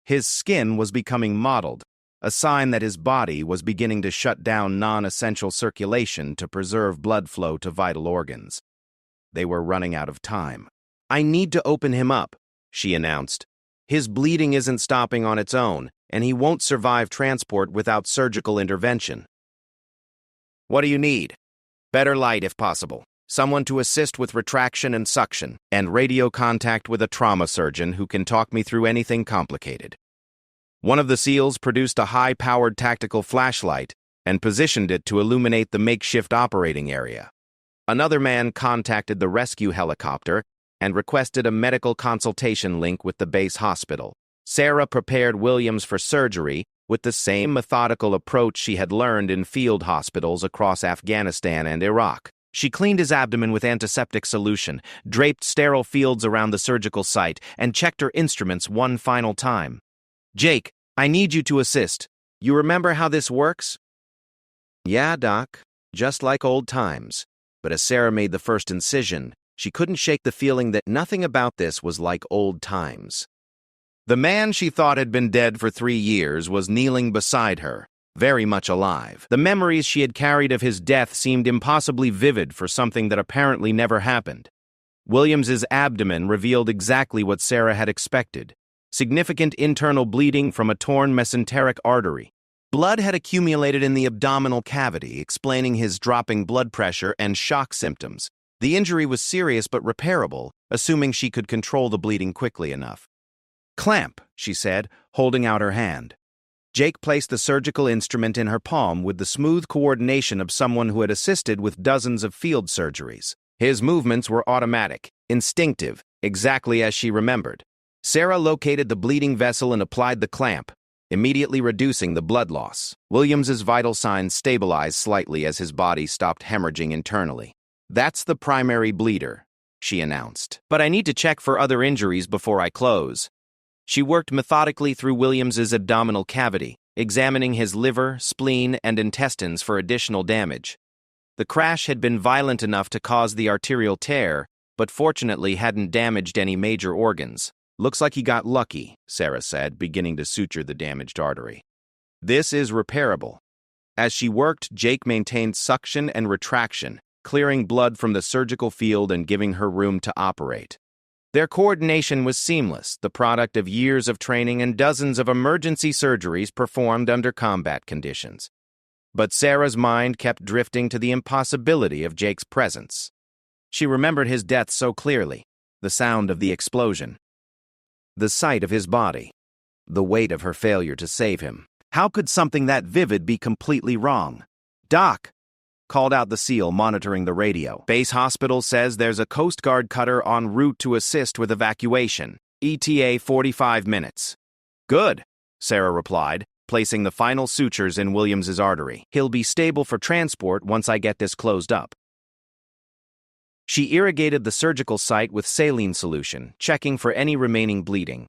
His skin was becoming mottled, a sign that his body was beginning to shut down non-essential circulation to preserve blood flow to vital organs. They were running out of time. "I need to open him up," she announced. "His bleeding isn't stopping on its own, and he won't survive transport without surgical intervention." "What do you need?" "Better light if possible. Someone to assist with retraction and suction, and radio contact with a trauma surgeon who can talk me through anything complicated." One of the SEALs produced a high-powered tactical flashlight and positioned it to illuminate the makeshift operating area. Another man contacted the rescue helicopter and requested a medical consultation link with the base hospital. Sarah prepared Williams for surgery with the same methodical approach she had learned in field hospitals across Afghanistan and Iraq. She cleaned his abdomen with antiseptic solution, draped sterile fields around the surgical site, and checked her instruments one final time. "Jake, I need you to assist. You remember how this works?" "Yeah, Doc, just like old times." But as Sarah made the first incision, she couldn't shake the feeling that nothing about this was like old times. The man she thought had been dead for 3 years was kneeling beside her, very much alive. The memories she had carried of his death seemed impossibly vivid for something that apparently never happened. Williams's abdomen revealed exactly what Sarah had expected: significant internal bleeding from a torn mesenteric artery. Blood had accumulated in the abdominal cavity, explaining his dropping blood pressure and shock symptoms. The injury was serious but repairable, assuming she could control the bleeding quickly enough. "Clamp," she said, holding out her hand. Jake placed the surgical instrument in her palm with the smooth coordination of someone who had assisted with dozens of field surgeries. His movements were automatic, instinctive, exactly as she remembered. Sarah located the bleeding vessel and applied the clamp, immediately reducing the blood loss. Williams's vital signs stabilized slightly as his body stopped hemorrhaging internally. "That's the primary bleeder," she announced. "But I need to check for other injuries before I close." She worked methodically through Williams's abdominal cavity, examining his liver, spleen, and intestines for additional damage. The crash had been violent enough to cause the arterial tear, but fortunately hadn't damaged any major organs. "Looks like he got lucky," Sarah said, beginning to suture the damaged artery. "This is repairable." As she worked, Jake maintained suction and retraction, clearing blood from the surgical field and giving her room to operate. Their coordination was seamless, the product of years of training and dozens of emergency surgeries performed under combat conditions. But Sarah's mind kept drifting to the impossibility of Jake's presence. She remembered his death so clearly: the sound of the explosion, the sight of his body, the weight of her failure to save him. How could something that vivid be completely wrong? "Doc," called out the SEAL monitoring the radio. "Base hospital says there's a Coast Guard cutter en route to assist with evacuation. ETA 45 minutes. "Good," Sarah replied, placing the final sutures in Williams's artery. "He'll be stable for transport once I get this closed up." She irrigated the surgical site with saline solution, checking for any remaining bleeding.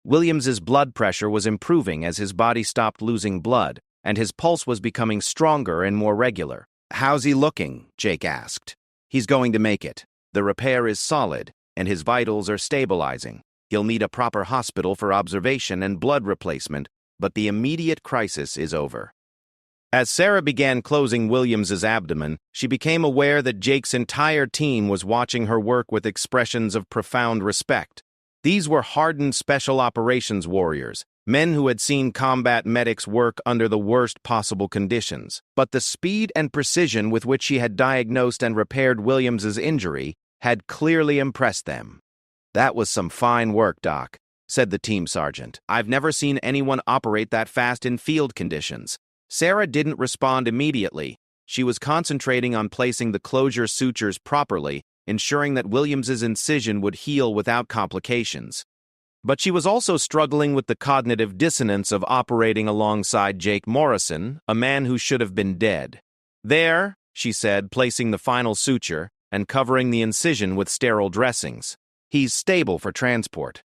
Williams's blood pressure was improving as his body stopped losing blood, and his pulse was becoming stronger and more regular. "How's he looking?" Jake asked. "He's going to make it. The repair is solid, and his vitals are stabilizing. He'll need a proper hospital for observation and blood replacement, but the immediate crisis is over." As Sarah began closing Williams's abdomen, she became aware that Jake's entire team was watching her work with expressions of profound respect. These were hardened special operations warriors, men who had seen combat medics work under the worst possible conditions. But the speed and precision with which she had diagnosed and repaired Williams's injury had clearly impressed them. "That was some fine work, Doc," said the team sergeant. "I've never seen anyone operate that fast in field conditions." Sarah didn't respond immediately. She was concentrating on placing the closure sutures properly, ensuring that Williams's incision would heal without complications. But she was also struggling with the cognitive dissonance of operating alongside Jake Morrison, a man who should have been dead. "There," she said, placing the final suture and covering the incision with sterile dressings. "He's stable for transport."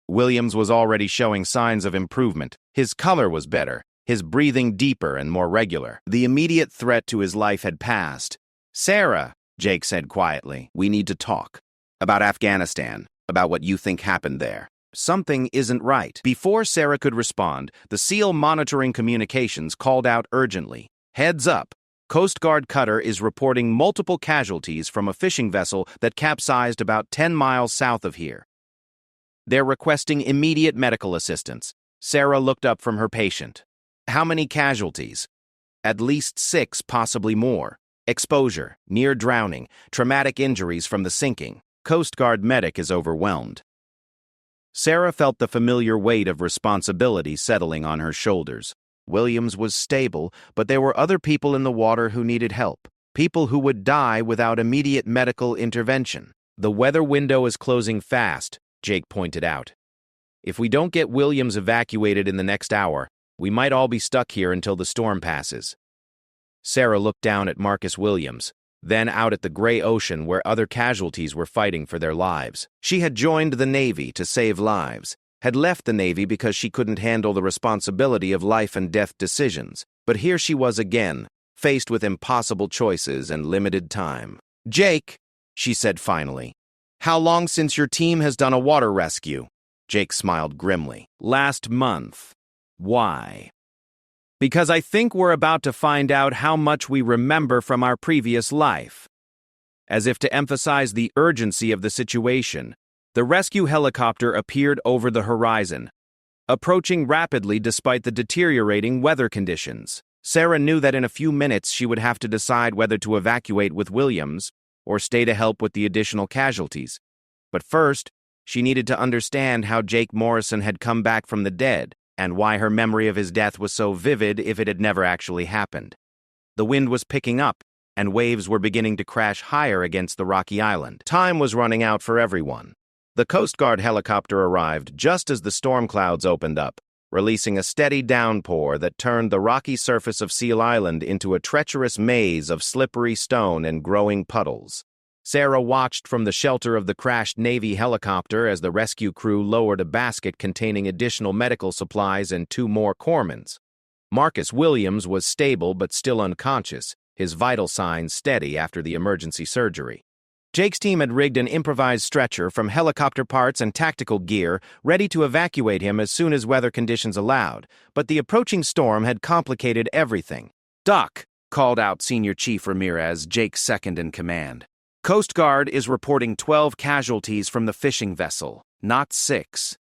Williams was already showing signs of improvement. His color was better, his breathing deeper and more regular. The immediate threat to his life had passed. "Sarah," Jake said quietly, "we need to talk. About Afghanistan, about what you think happened there." Something isn't right. Before Sarah could respond, the SEAL monitoring communications called out urgently. Heads up. Coast Guard cutter is reporting multiple casualties from a fishing vessel that capsized about 10 miles south of here. They're requesting immediate medical assistance. Sarah looked up from her patient. How many casualties? At least 6, possibly more. Exposure, near drowning, traumatic injuries from the sinking. Coast Guard medic is overwhelmed. Sarah felt the familiar weight of responsibility settling on her shoulders. Williams was stable, but there were other people in the water who needed help. People who would die without immediate medical intervention. The weather window is closing fast, Jake pointed out. If we don't get Williams evacuated in the next hour, we might all be stuck here until the storm passes. Sarah looked down at Marcus Williams, then out at the gray ocean where other casualties were fighting for their lives. She had joined the Navy to save lives, had left the Navy because she couldn't handle the responsibility of life and death decisions. But here she was again, faced with impossible choices and limited time. Jake, she said finally, how long since your team has done a water rescue? Jake smiled grimly. Last month. Why? Because I think we're about to find out how much we remember from our previous life. As if to emphasize the urgency of the situation, the rescue helicopter appeared over the horizon, approaching rapidly despite the deteriorating weather conditions. Sarah knew that in a few minutes she would have to decide whether to evacuate with Williams or stay to help with the additional casualties. But first, she needed to understand how Jake Morrison had come back from the dead, and why her memory of his death was so vivid if it had never actually happened. The wind was picking up, and waves were beginning to crash higher against the rocky island. Time was running out for everyone. The Coast Guard helicopter arrived just as the storm clouds opened up, releasing a steady downpour that turned the rocky surface of Seal Island into a treacherous maze of slippery stone and growing puddles. Sarah watched from the shelter of the crashed Navy helicopter as the rescue crew lowered a basket containing additional medical supplies and 2 more corpsmen. Marcus Williams was stable but still unconscious, his vital signs steady after the emergency surgery. Jake's team had rigged an improvised stretcher from helicopter parts and tactical gear, ready to evacuate him as soon as weather conditions allowed, but the approaching storm had complicated everything. Doc, called out Senior Chief Ramirez, Jake's second in command. Coast Guard is reporting 12 casualties from the fishing vessel, not 6.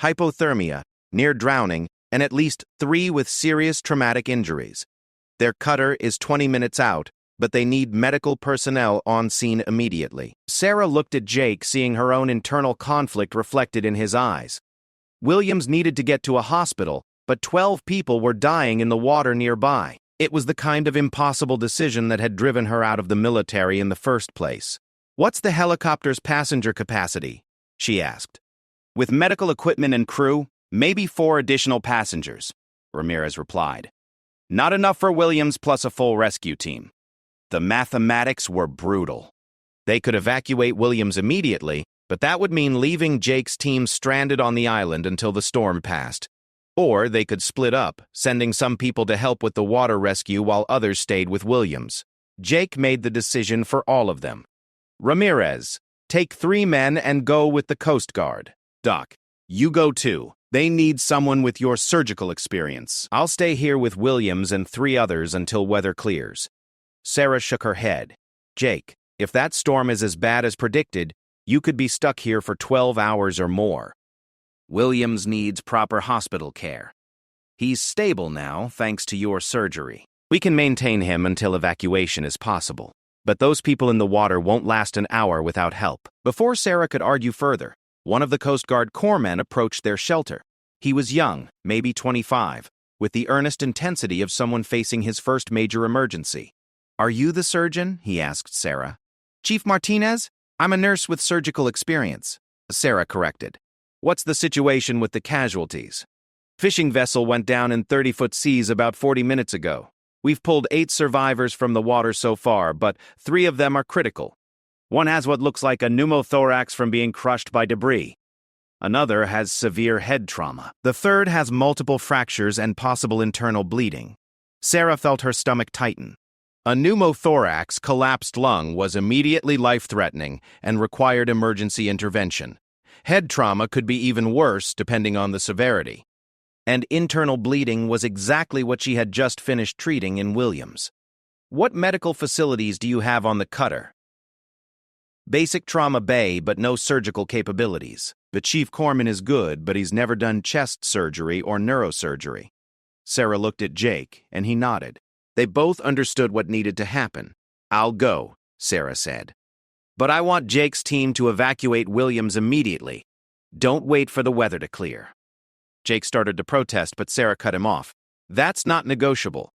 Hypothermia, near drowning, and at least 3 with serious traumatic injuries. Their cutter is 20 minutes out, but they need medical personnel on scene immediately. Sarah looked at Jake, seeing her own internal conflict reflected in his eyes. Williams needed to get to a hospital, but 12 people were dying in the water nearby. It was the kind of impossible decision that had driven her out of the military in the first place. What's the helicopter's passenger capacity? She asked. With medical equipment and crew, maybe 4 additional passengers, Ramirez replied. Not enough for Williams plus a full rescue team. The mathematics were brutal. They could evacuate Williams immediately, but that would mean leaving Jake's team stranded on the island until the storm passed. Or they could split up, sending some people to help with the water rescue while others stayed with Williams. Jake made the decision for all of them. Ramirez, take 3 men and go with the Coast Guard. Doc, you go too. They need someone with your surgical experience. I'll stay here with Williams and 3 others until weather clears. Sarah shook her head. Jake, if that storm is as bad as predicted, you could be stuck here for 12 hours or more. Williams needs proper hospital care. He's stable now, thanks to your surgery. We can maintain him until evacuation is possible. But those people in the water won't last an hour without help. Before Sarah could argue further, one of the Coast Guard corpsmen approached their shelter. He was young, maybe 25, with the earnest intensity of someone facing his first major emergency. Are you the surgeon? He asked Sarah. Chief Martinez? I'm a nurse with surgical experience, Sarah corrected. What's the situation with the casualties? Fishing vessel went down in 30-foot seas about 40 minutes ago. We've pulled 8 survivors from the water so far, but 3 of them are critical. One has what looks like a pneumothorax from being crushed by debris. Another has severe head trauma. The third has multiple fractures and possible internal bleeding. Sarah felt her stomach tighten. A pneumothorax, collapsed lung, was immediately life-threatening and required emergency intervention. Head trauma could be even worse depending on the severity. And internal bleeding was exactly what she had just finished treating in Williams. What medical facilities do you have on the cutter? Basic trauma bay, but no surgical capabilities. The chief corpsman is good, but he's never done chest surgery or neurosurgery. Sarah looked at Jake, and he nodded. They both understood what needed to happen. I'll go, Sarah said. But I want Jake's team to evacuate Williams immediately. Don't wait for the weather to clear. Jake started to protest, but Sarah cut him off. That's not negotiable.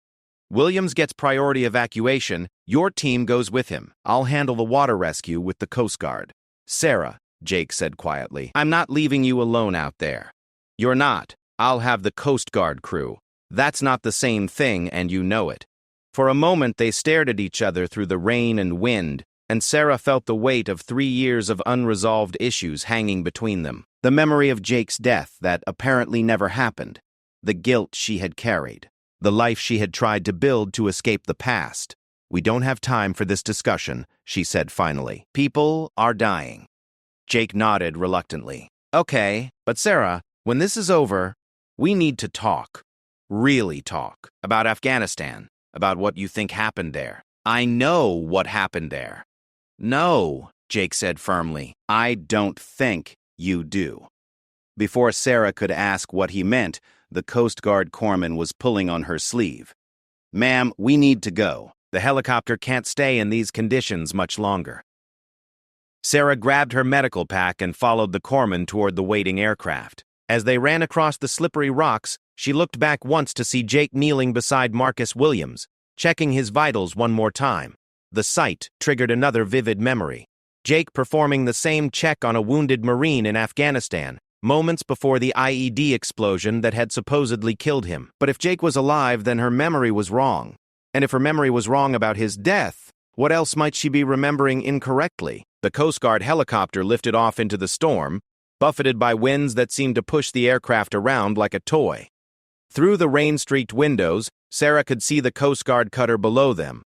Williams gets priority evacuation. Your team goes with him. I'll handle the water rescue with the Coast Guard. Sarah, Jake said quietly, I'm not leaving you alone out there. You're not. I'll have the Coast Guard crew. That's not the same thing, and you know it. For a moment, they stared at each other through the rain and wind, and Sarah felt the weight of 3 years of unresolved issues hanging between them. The memory of Jake's death that apparently never happened. The guilt she had carried. The life she had tried to build to escape the past. We don't have time for this discussion, she said finally. People are dying. Jake nodded reluctantly. Okay, but Sarah, when this is over, we need to talk. Really talk. About Afghanistan. About what you think happened there. I know what happened there. No, Jake said firmly. I don't think you do. Before Sarah could ask what he meant, the Coast Guard corpsman was pulling on her sleeve. Ma'am, we need to go. The helicopter can't stay in these conditions much longer. Sarah grabbed her medical pack and followed the corpsman toward the waiting aircraft. As they ran across the slippery rocks, she looked back once to see Jake kneeling beside Marcus Williams, checking his vitals one more time. The sight triggered another vivid memory. Jake performing the same check on a wounded Marine in Afghanistan, moments before the IED explosion that had supposedly killed him. But if Jake was alive, then her memory was wrong. And if her memory was wrong about his death, what else might she be remembering incorrectly? The Coast Guard helicopter lifted off into the storm, buffeted by winds that seemed to push the aircraft around like a toy. Through the rain-streaked windows, Sarah could see the Coast Guard cutter below them.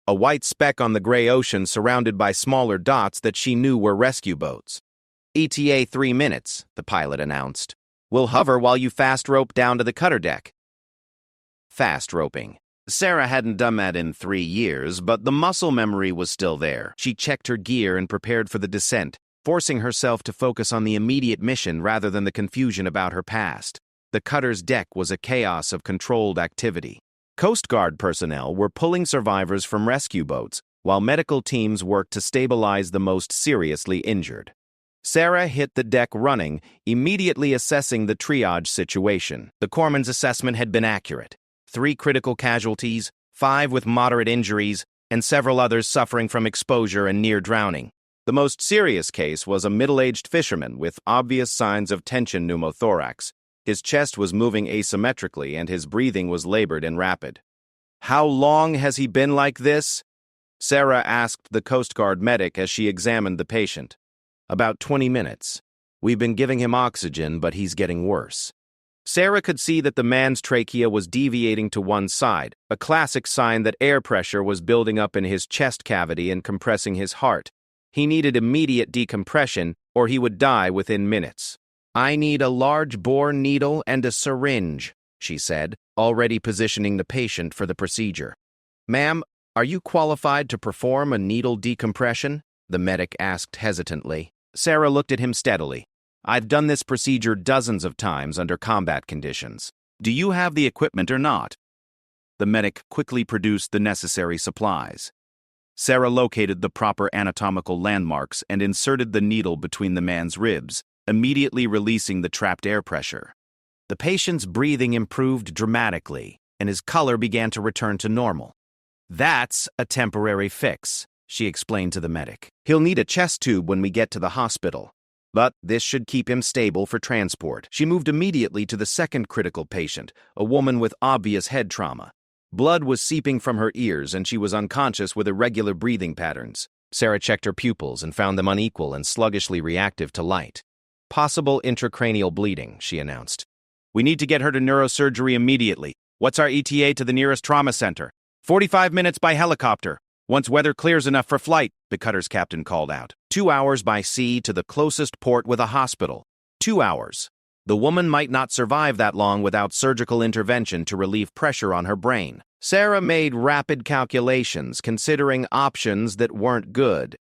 A white speck on the gray ocean surrounded by smaller dots that she knew were rescue boats. ETA 3 minutes, the pilot announced. We'll hover while you fast rope down to the cutter deck. Fast roping. Sarah hadn't done that in 3 years, but the muscle memory was still there. She checked her gear and prepared for the descent, forcing herself to focus on the immediate mission rather than the confusion about her past. The cutter's deck was a chaos of controlled activity. Coast Guard personnel were pulling survivors from rescue boats, while medical teams worked to stabilize the most seriously injured. Sarah hit the deck running, immediately assessing the triage situation. The corpsman's assessment had been accurate. 3 critical casualties, 5 with moderate injuries, and several others suffering from exposure and near drowning. The most serious case was a middle-aged fisherman with obvious signs of tension pneumothorax. His chest was moving asymmetrically and his breathing was labored and rapid. How long has he been like this? Sarah asked the Coast Guard medic as she examined the patient. About 20 minutes. We've been giving him oxygen, but he's getting worse. Sarah could see that the man's trachea was deviating to one side, a classic sign that air pressure was building up in his chest cavity and compressing his heart. He needed immediate decompression, or he would die within minutes. I need a large bore needle and a syringe, she said, already positioning the patient for the procedure. Ma'am, are you qualified to perform a needle decompression? The medic asked hesitantly. Sarah looked at him steadily. I've done this procedure dozens of times under combat conditions. Do you have the equipment or not? The medic quickly produced the necessary supplies. Sarah located the proper anatomical landmarks and inserted the needle between the man's ribs, immediately releasing the trapped air pressure. The patient's breathing improved dramatically, and his color began to return to normal. That's a temporary fix, she explained to the medic. He'll need a chest tube when we get to the hospital, but this should keep him stable for transport. She moved immediately to the second critical patient, a woman with obvious head trauma. Blood was seeping from her ears, and she was unconscious with irregular breathing patterns. Sarah checked her pupils and found them unequal and sluggishly reactive to light. Possible intracranial bleeding, she announced. We need to get her to neurosurgery immediately. What's our ETA to the nearest trauma center? 45 minutes by helicopter. Once weather clears enough for flight, the cutter's captain called out. 2 hours by sea to the closest port with a hospital. 2 hours. The woman might not survive that long without surgical intervention to relieve pressure on her brain. Sarah made rapid calculations, considering options that weren't good.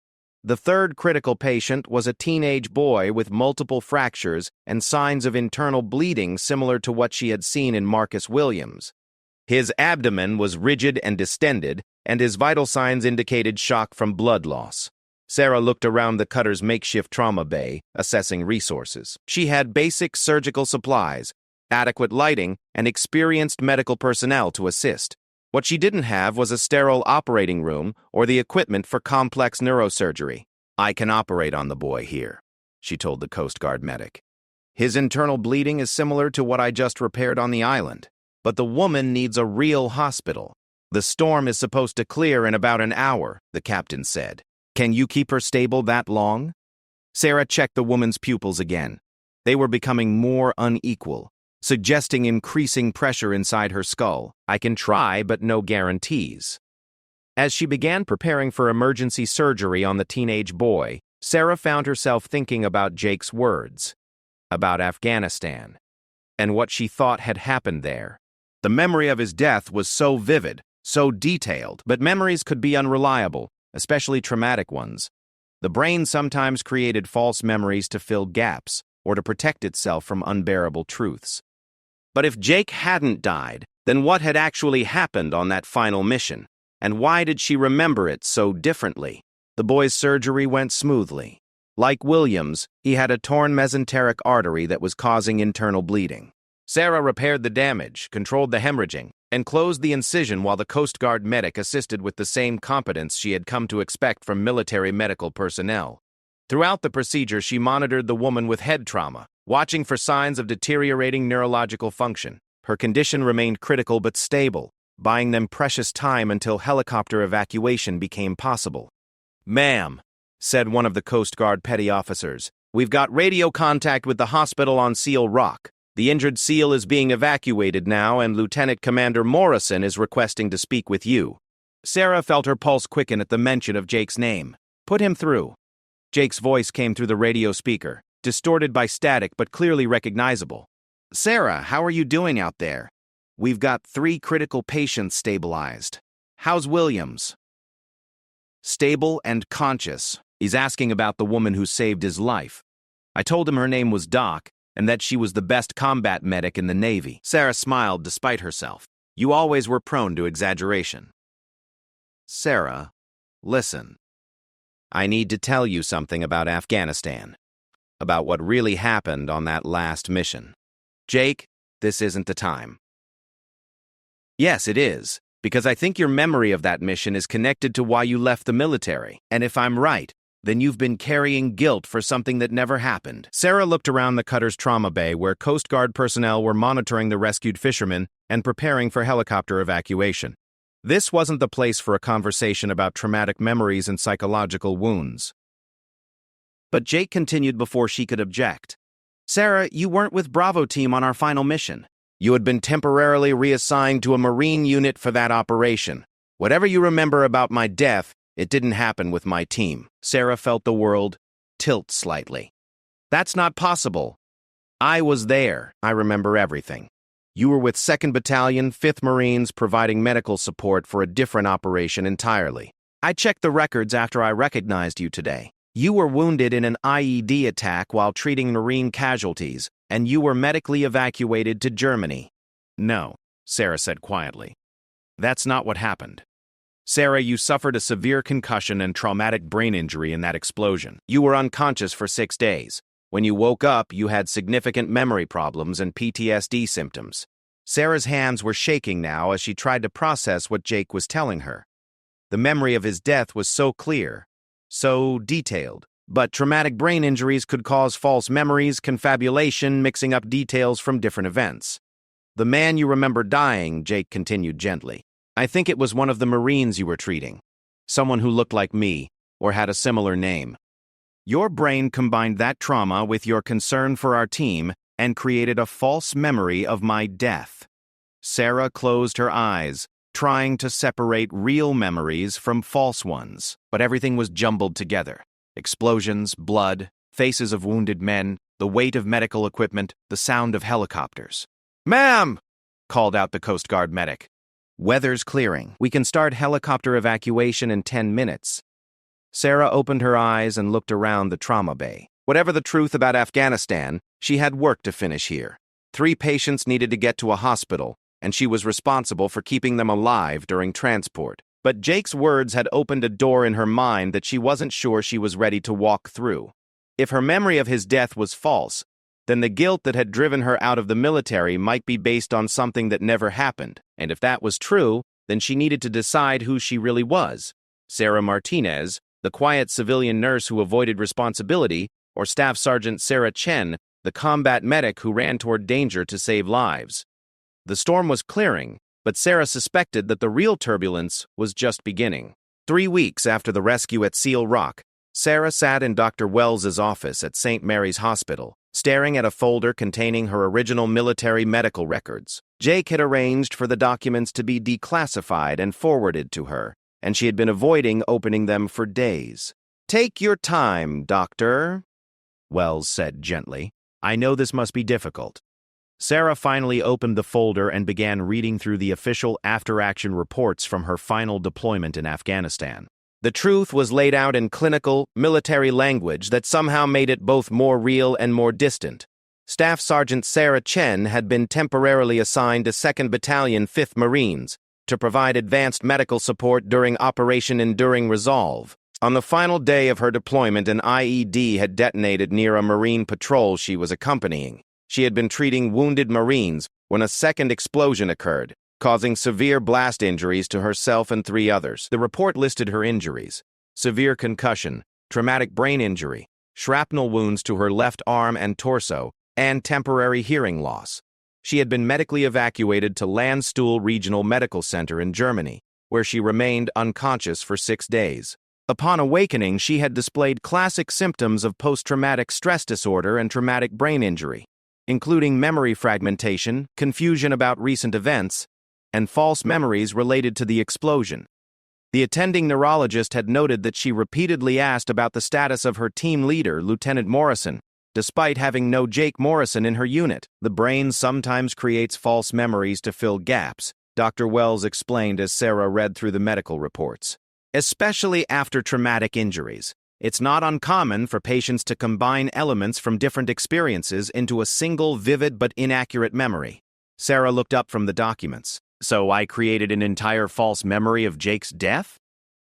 The third critical patient was a teenage boy with multiple fractures and signs of internal bleeding similar to what she had seen in Marcus Williams. His abdomen was rigid and distended, and his vital signs indicated shock from blood loss. Sarah looked around the cutter's makeshift trauma bay, assessing resources. She had basic surgical supplies, adequate lighting, and experienced medical personnel to assist. What she didn't have was a sterile operating room or the equipment for complex neurosurgery. "I can operate on the boy here," she told the Coast Guard medic. "His internal bleeding is similar to what I just repaired on the island. But the woman needs a real hospital. The storm is supposed to clear in about an hour," the captain said. "Can you keep her stable that long?" Sarah checked the woman's pupils again. They were becoming more unequal, suggesting increasing pressure inside her skull. "I can try, but no guarantees." As she began preparing for emergency surgery on the teenage boy, Sarah found herself thinking about Jake's words, about Afghanistan, and what she thought had happened there. The memory of his death was so vivid, so detailed, but memories could be unreliable, especially traumatic ones. The brain sometimes created false memories to fill gaps or to protect itself from unbearable truths. But if Jake hadn't died, then what had actually happened on that final mission? And why did she remember it so differently? The boy's surgery went smoothly. Like Williams, he had a torn mesenteric artery that was causing internal bleeding. Sarah repaired the damage, controlled the hemorrhaging, and closed the incision while the Coast Guard medic assisted with the same competence she had come to expect from military medical personnel. Throughout the procedure, she monitored the woman with head trauma, watching for signs of deteriorating neurological function. Her condition remained critical but stable, buying them precious time until helicopter evacuation became possible. "Ma'am," said one of the Coast Guard petty officers, "we've got radio contact with the hospital on Seal Rock. The injured SEAL is being evacuated now, and Lieutenant Commander Morrison is requesting to speak with you." Sarah felt her pulse quicken at the mention of Jake's name. "Put him through." Jake's voice came through the radio speaker, distorted by static but clearly recognizable. "Sarah, how are you doing out there? We've got 3 critical patients stabilized. How's Williams?" "Stable and conscious. He's asking about the woman who saved his life. I told him her name was Doc, and that she was the best combat medic in the Navy." Sarah smiled despite herself. "You always were prone to exaggeration." "Sarah, listen. I need to tell you something about Afghanistan, about what really happened on that last mission. Jake, this isn't the time." "Yes, it is, because I think your memory of that mission is connected to why you left the military, and if I'm right, then you've been carrying guilt for something that never happened." Sarah looked around the cutter's trauma bay where Coast Guard personnel were monitoring the rescued fishermen and preparing for helicopter evacuation. This wasn't the place for a conversation about traumatic memories and psychological wounds. But Jake continued before she could object. "Sarah, you weren't with Bravo Team on our final mission. You had been temporarily reassigned to a Marine unit for that operation. Whatever you remember about my death, it didn't happen with my team." Sarah felt the world tilt slightly. "That's not possible. I was there. I remember everything. You were with 2nd Battalion, 5th Marines, providing medical support for a different operation entirely. I checked the records after I recognized you today. You were wounded in an IED attack while treating Marine casualties, and you were medically evacuated to Germany." "No," Sarah said quietly. "That's not what happened. Sarah, you suffered a severe concussion and traumatic brain injury in that explosion. You were unconscious for 6 days. When you woke up, you had significant memory problems and PTSD symptoms." Sarah's hands were shaking now as she tried to process what Jake was telling her. The memory of his death was so clear, so detailed, but traumatic brain injuries could cause false memories, confabulation, mixing up details from different events. "The man you remember dying," Jake continued gently, "I think it was one of the Marines you were treating. Someone who looked like me, or had a similar name. Your brain combined that trauma with your concern for our team and created a false memory of my death." Sarah closed her eyes, trying to separate real memories from false ones, but everything was jumbled together. Explosions, blood, faces of wounded men, the weight of medical equipment, the sound of helicopters. "Ma'am!" called out the Coast Guard medic. "Weather's clearing. We can start helicopter evacuation in 10 minutes. Sarah opened her eyes and looked around the trauma bay. Whatever the truth about Afghanistan, she had work to finish here. 3 patients needed to get to a hospital, and she was responsible for keeping them alive during transport. But Jake's words had opened a door in her mind that she wasn't sure she was ready to walk through. If her memory of his death was false, then the guilt that had driven her out of the military might be based on something that never happened. And if that was true, then she needed to decide who she really was. Sarah Martinez, the quiet civilian nurse who avoided responsibility, or Staff Sergeant Sarah Chen, the combat medic who ran toward danger to save lives. The storm was clearing, but Sarah suspected that the real turbulence was just beginning. 3 weeks after the rescue at Seal Rock, Sarah sat in Dr. Wells's office at St. Mary's Hospital, staring at a folder containing her original military medical records. Jake had arranged for the documents to be declassified and forwarded to her, and she had been avoiding opening them for days. "Take your time, doctor," Wells said gently. "I know this must be difficult." Sarah finally opened the folder and began reading through the official after-action reports from her final deployment in Afghanistan. The truth was laid out in clinical, military language that somehow made it both more real and more distant. Staff Sergeant Sarah Chen had been temporarily assigned to 2nd Battalion, 5th Marines, to provide advanced medical support during Operation Enduring Resolve. On the final day of her deployment, an IED had detonated near a Marine patrol she was accompanying. She had been treating wounded Marines when a second explosion occurred, causing severe blast injuries to herself and 3 others. The report listed her injuries: severe concussion, traumatic brain injury, shrapnel wounds to her left arm and torso, and temporary hearing loss. She had been medically evacuated to Landstuhl Regional Medical Center in Germany, where she remained unconscious for 6 days. Upon awakening, she had displayed classic symptoms of post-traumatic stress disorder and traumatic brain injury, including memory fragmentation, confusion about recent events, and false memories related to the explosion. The attending neurologist had noted that she repeatedly asked about the status of her team leader, Lieutenant Morrison, despite having no Jake Morrison in her unit. "The brain sometimes creates false memories to fill gaps," Dr. Wells explained as Sarah read through the medical reports. "Especially after traumatic injuries. It's not uncommon for patients to combine elements from different experiences into a single vivid but inaccurate memory." Sarah looked up from the documents. "So I created an entire false memory of Jake's death?"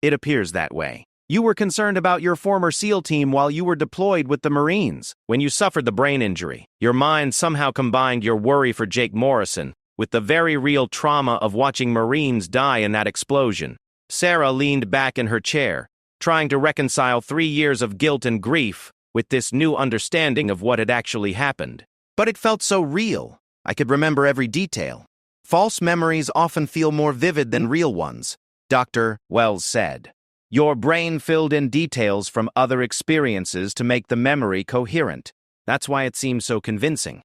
"It appears that way. You were concerned about your former SEAL team while you were deployed with the Marines. When you suffered the brain injury, your mind somehow combined your worry for Jake Morrison with the very real trauma of watching Marines die in that explosion." Sarah leaned back in her chair, trying to reconcile 3 years of guilt and grief with this new understanding of what had actually happened. "But it felt so real. I could remember every detail. False memories often feel more vivid than real ones," Dr. Wells said. "Your brain filled in details from other experiences to make the memory coherent. That's why it seems so convincing."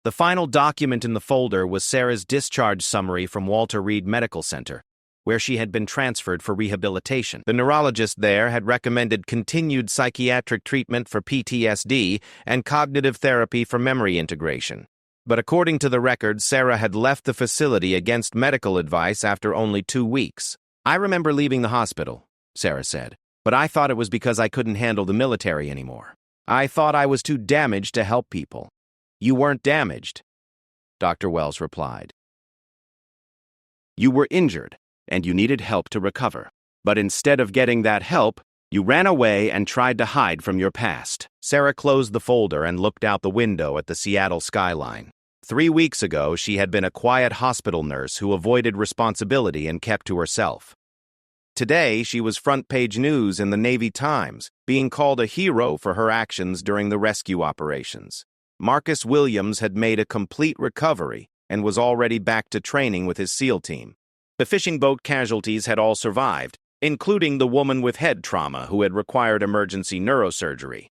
The final document in the folder was Sarah's discharge summary from Walter Reed Medical Center, where she had been transferred for rehabilitation. The neurologist there had recommended continued psychiatric treatment for PTSD and cognitive therapy for memory integration. But according to the records, Sarah had left the facility against medical advice after only 2 weeks. "I remember leaving the hospital," Sarah said, "but I thought it was because I couldn't handle the military anymore. I thought I was too damaged to help people." "You weren't damaged," Dr. Wells replied. "You were injured, and you needed help to recover. But instead of getting that help, you ran away and tried to hide from your past." Sarah closed the folder and looked out the window at the Seattle skyline. 3 weeks ago, she had been a quiet hospital nurse who avoided responsibility and kept to herself. Today, she was front-page news in the Navy Times, being called a hero for her actions during the rescue operations. Marcus Williams had made a complete recovery and was already back to training with his SEAL team. The fishing boat casualties had all survived, including the woman with head trauma who had required emergency neurosurgery.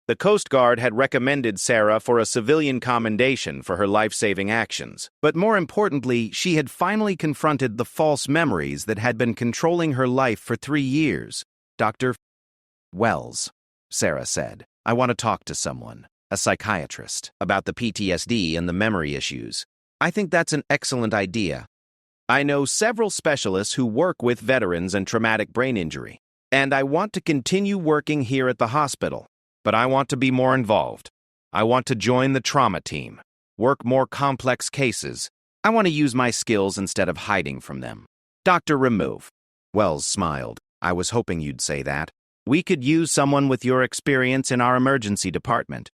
The Coast Guard had recommended Sarah for a civilian commendation for her life-saving actions. But more importantly, she had finally confronted the false memories that had been controlling her life for 3 years. Dr. Wells, Sarah said, I want to talk to someone, a psychiatrist, about the PTSD and the memory issues. I think that's an excellent idea. I know several specialists who work with veterans and traumatic brain injury, and I want to continue working here at the hospital. But I want to be more involved. I want to join the trauma team, work more complex cases. I want to use my skills instead of hiding from them. Dr. Remove. Wells smiled. I was hoping you'd say that. We could use someone with your experience in our emergency department.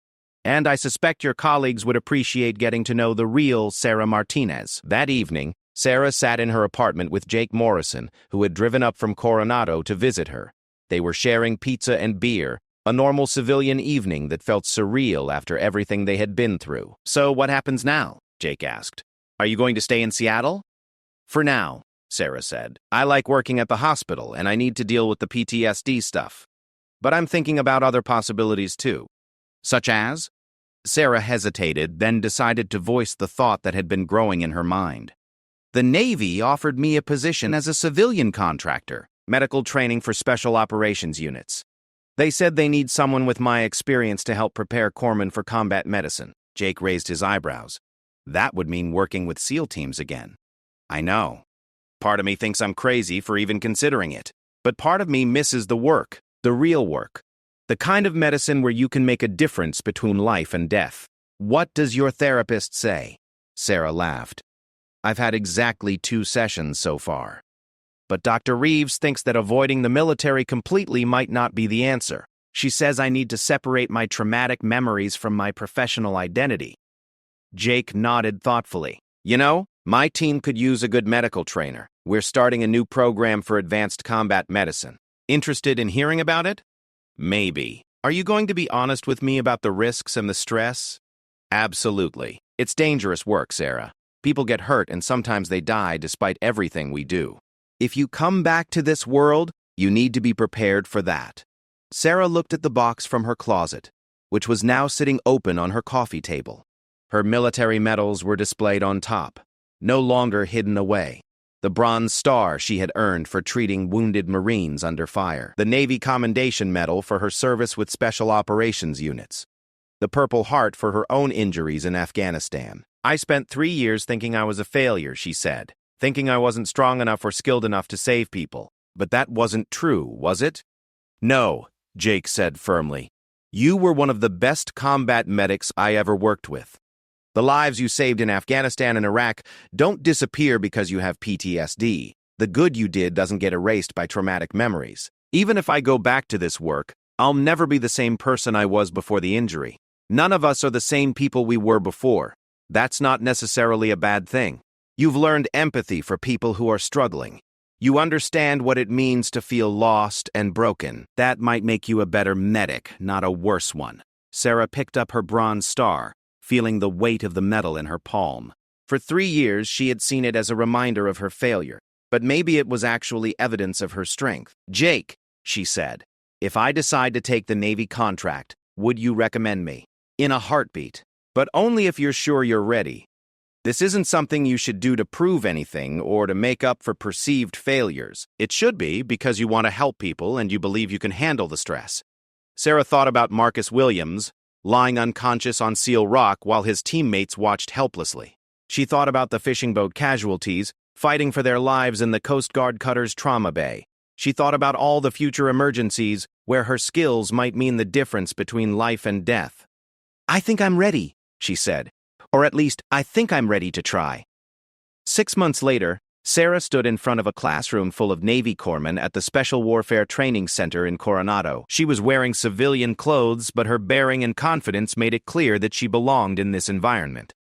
And I suspect your colleagues would appreciate getting to know the real Sarah Martinez. That evening, Sarah sat in her apartment with Jake Morrison, who had driven up from Coronado to visit her. They were sharing pizza and beer, a normal civilian evening that felt surreal after everything they had been through. So what happens now? Jake asked. Are you going to stay in Seattle? For now, Sarah said. I like working at the hospital, and I need to deal with the PTSD stuff. But I'm thinking about other possibilities too. Such as? Sarah hesitated, then decided to voice the thought that had been growing in her mind. The Navy offered me a position as a civilian contractor, medical training for special operations units. They said they need someone with my experience to help prepare corpsmen for combat medicine. Jake raised his eyebrows. That would mean working with SEAL teams again. I know. Part of me thinks I'm crazy for even considering it. But part of me misses the work, the real work. The kind of medicine where you can make a difference between life and death. What does your therapist say? Sarah laughed. I've had exactly 2 sessions so far. But Dr. Reeves thinks that avoiding the military completely might not be the answer. She says I need to separate my traumatic memories from my professional identity. Jake nodded thoughtfully. You know, my team could use a good medical trainer. We're starting a new program for advanced combat medicine. Interested in hearing about it? Maybe. Are you going to be honest with me about the risks and the stress? Absolutely. It's dangerous work, Sarah. People get hurt and sometimes they die despite everything we do. If you come back to this world, you need to be prepared for that. Sarah looked at the box from her closet, which was now sitting open on her coffee table. Her military medals were displayed on top, no longer hidden away. The Bronze Star she had earned for treating wounded Marines under fire. The Navy Commendation Medal for her service with Special Operations Units. The Purple Heart for her own injuries in Afghanistan. I spent 3 years thinking I was a failure, she said. Thinking I wasn't strong enough or skilled enough to save people. But that wasn't true, was it? No, Jake said firmly. You were one of the best combat medics I ever worked with. The lives you saved in Afghanistan and Iraq don't disappear because you have PTSD. The good you did doesn't get erased by traumatic memories. Even if I go back to this work, I'll never be the same person I was before the injury. None of us are the same people we were before. That's not necessarily a bad thing. You've learned empathy for people who are struggling. You understand what it means to feel lost and broken. That might make you a better medic, not a worse one. Sarah picked up her Bronze Star, feeling the weight of the medal in her palm. For 3 years, she had seen it as a reminder of her failure, but maybe it was actually evidence of her strength. Jake, she said, if I decide to take the Navy contract, would you recommend me? In a heartbeat. But only if you're sure you're ready. This isn't something you should do to prove anything or to make up for perceived failures. It should be because you want to help people and you believe you can handle the stress. Sarah thought about Marcus Williams, lying unconscious on Seal Rock while his teammates watched helplessly. She thought about the fishing boat casualties, fighting for their lives in the Coast Guard cutter's trauma bay. She thought about all the future emergencies where her skills might mean the difference between life and death. I think I'm ready, she said. Or at least, I think I'm ready to try. 6 months later, Sarah stood in front of a classroom full of Navy corpsmen at the Special Warfare Training Center in Coronado. She was wearing civilian clothes, but her bearing and confidence made it clear that she belonged in this environment.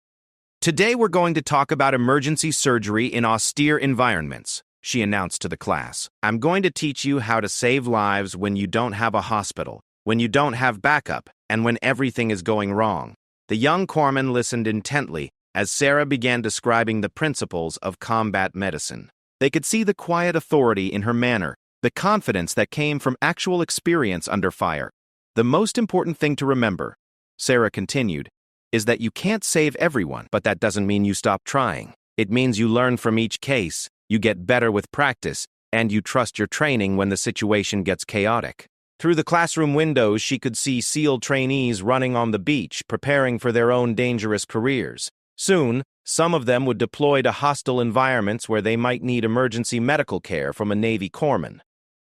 Today we're going to talk about emergency surgery in austere environments, she announced to the class. I'm going to teach you how to save lives when you don't have a hospital, when you don't have backup, and when everything is going wrong. The young corpsman listened intently as Sarah began describing the principles of combat medicine. They could see the quiet authority in her manner, the confidence that came from actual experience under fire. The most important thing to remember, Sarah continued, is that you can't save everyone, but that doesn't mean you stop trying. It means you learn from each case, you get better with practice, and you trust your training when the situation gets chaotic. Through the classroom windows, she could see SEAL trainees running on the beach, preparing for their own dangerous careers. Soon, some of them would deploy to hostile environments where they might need emergency medical care from a Navy corpsman.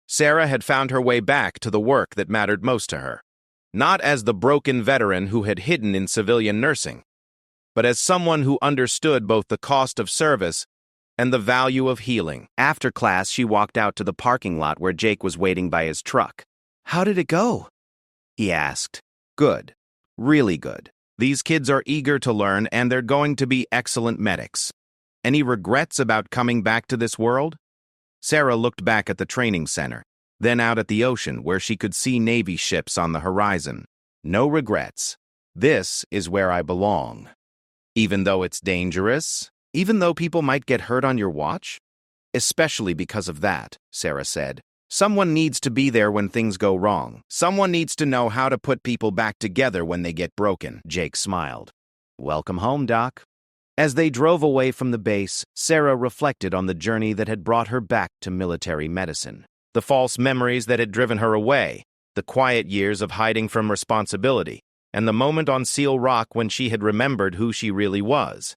Sarah had found her way back to the work that mattered most to her. Not as the broken veteran who had hidden in civilian nursing, but as someone who understood both the cost of service and the value of healing. After class, she walked out to the parking lot where Jake was waiting by his truck. "How did it go?" he asked. "Good. Really good. These kids are eager to learn, and they're going to be excellent medics. Any regrets about coming back to this world?" Sarah looked back at the training center, then out at the ocean where she could see Navy ships on the horizon. "No regrets. This is where I belong. Even though it's dangerous, even though people might get hurt on your watch?" "Especially because of that," Sarah said. "Someone needs to be there when things go wrong. Someone needs to know how to put people back together when they get broken." Jake smiled. "Welcome home, Doc." As they drove away from the base, Sarah reflected on the journey that had brought her back to military medicine. The false memories that had driven her away, the quiet years of hiding from responsibility, and the moment on Seal Rock when she had remembered who she really was.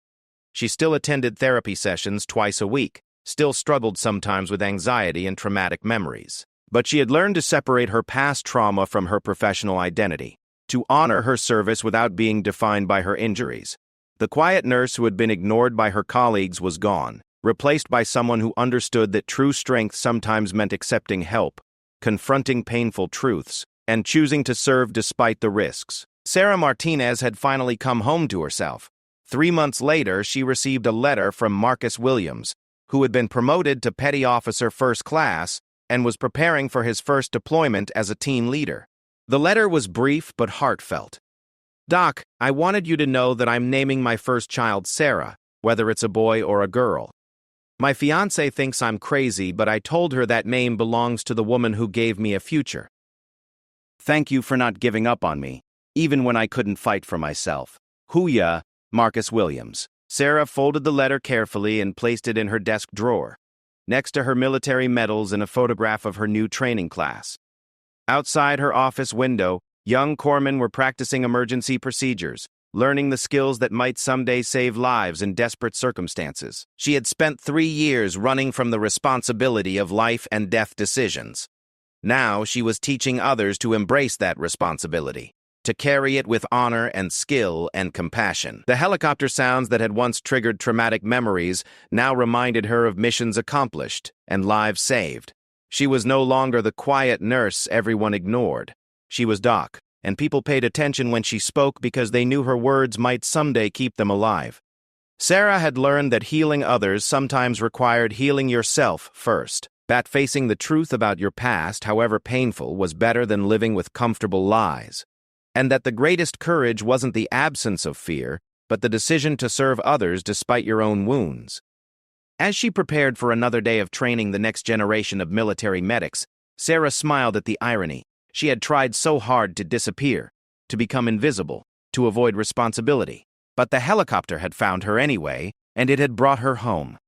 She still attended therapy sessions twice a week, still struggled sometimes with anxiety and traumatic memories. But she had learned to separate her past trauma from her professional identity, to honor her service without being defined by her injuries. The quiet nurse who had been ignored by her colleagues was gone, replaced by someone who understood that true strength sometimes meant accepting help, confronting painful truths, and choosing to serve despite the risks. Sarah Martinez had finally come home to herself. 3 months later, she received a letter from Marcus Williams, who had been promoted to Petty Officer First Class and was preparing for his first deployment as a team leader. The letter was brief but heartfelt. "Doc, I wanted you to know that I'm naming my first child Sarah, whether it's a boy or a girl. My fiancé thinks I'm crazy, but I told her that name belongs to the woman who gave me a future. Thank you for not giving up on me, even when I couldn't fight for myself. Hooyah, Marcus Williams." Sarah folded the letter carefully and placed it in her desk drawer, next to her military medals and a photograph of her new training class. Outside her office window, young corpsmen were practicing emergency procedures, learning the skills that might someday save lives in desperate circumstances. She had spent 3 years running from the responsibility of life and death decisions. Now she was teaching others to embrace that responsibility, to carry it with honor and skill and compassion. The helicopter sounds that had once triggered traumatic memories now reminded her of missions accomplished and lives saved. She was no longer the quiet nurse everyone ignored. She was Doc, and people paid attention when she spoke because they knew her words might someday keep them alive. Sarah had learned that healing others sometimes required healing yourself first. That facing the truth about your past, however painful, was better than living with comfortable lies. And that the greatest courage wasn't the absence of fear, but the decision to serve others despite your own wounds. As she prepared for another day of training the next generation of military medics, Sarah smiled at the irony. She had tried so hard to disappear, to become invisible, to avoid responsibility. But the helicopter had found her anyway, and it had brought her home.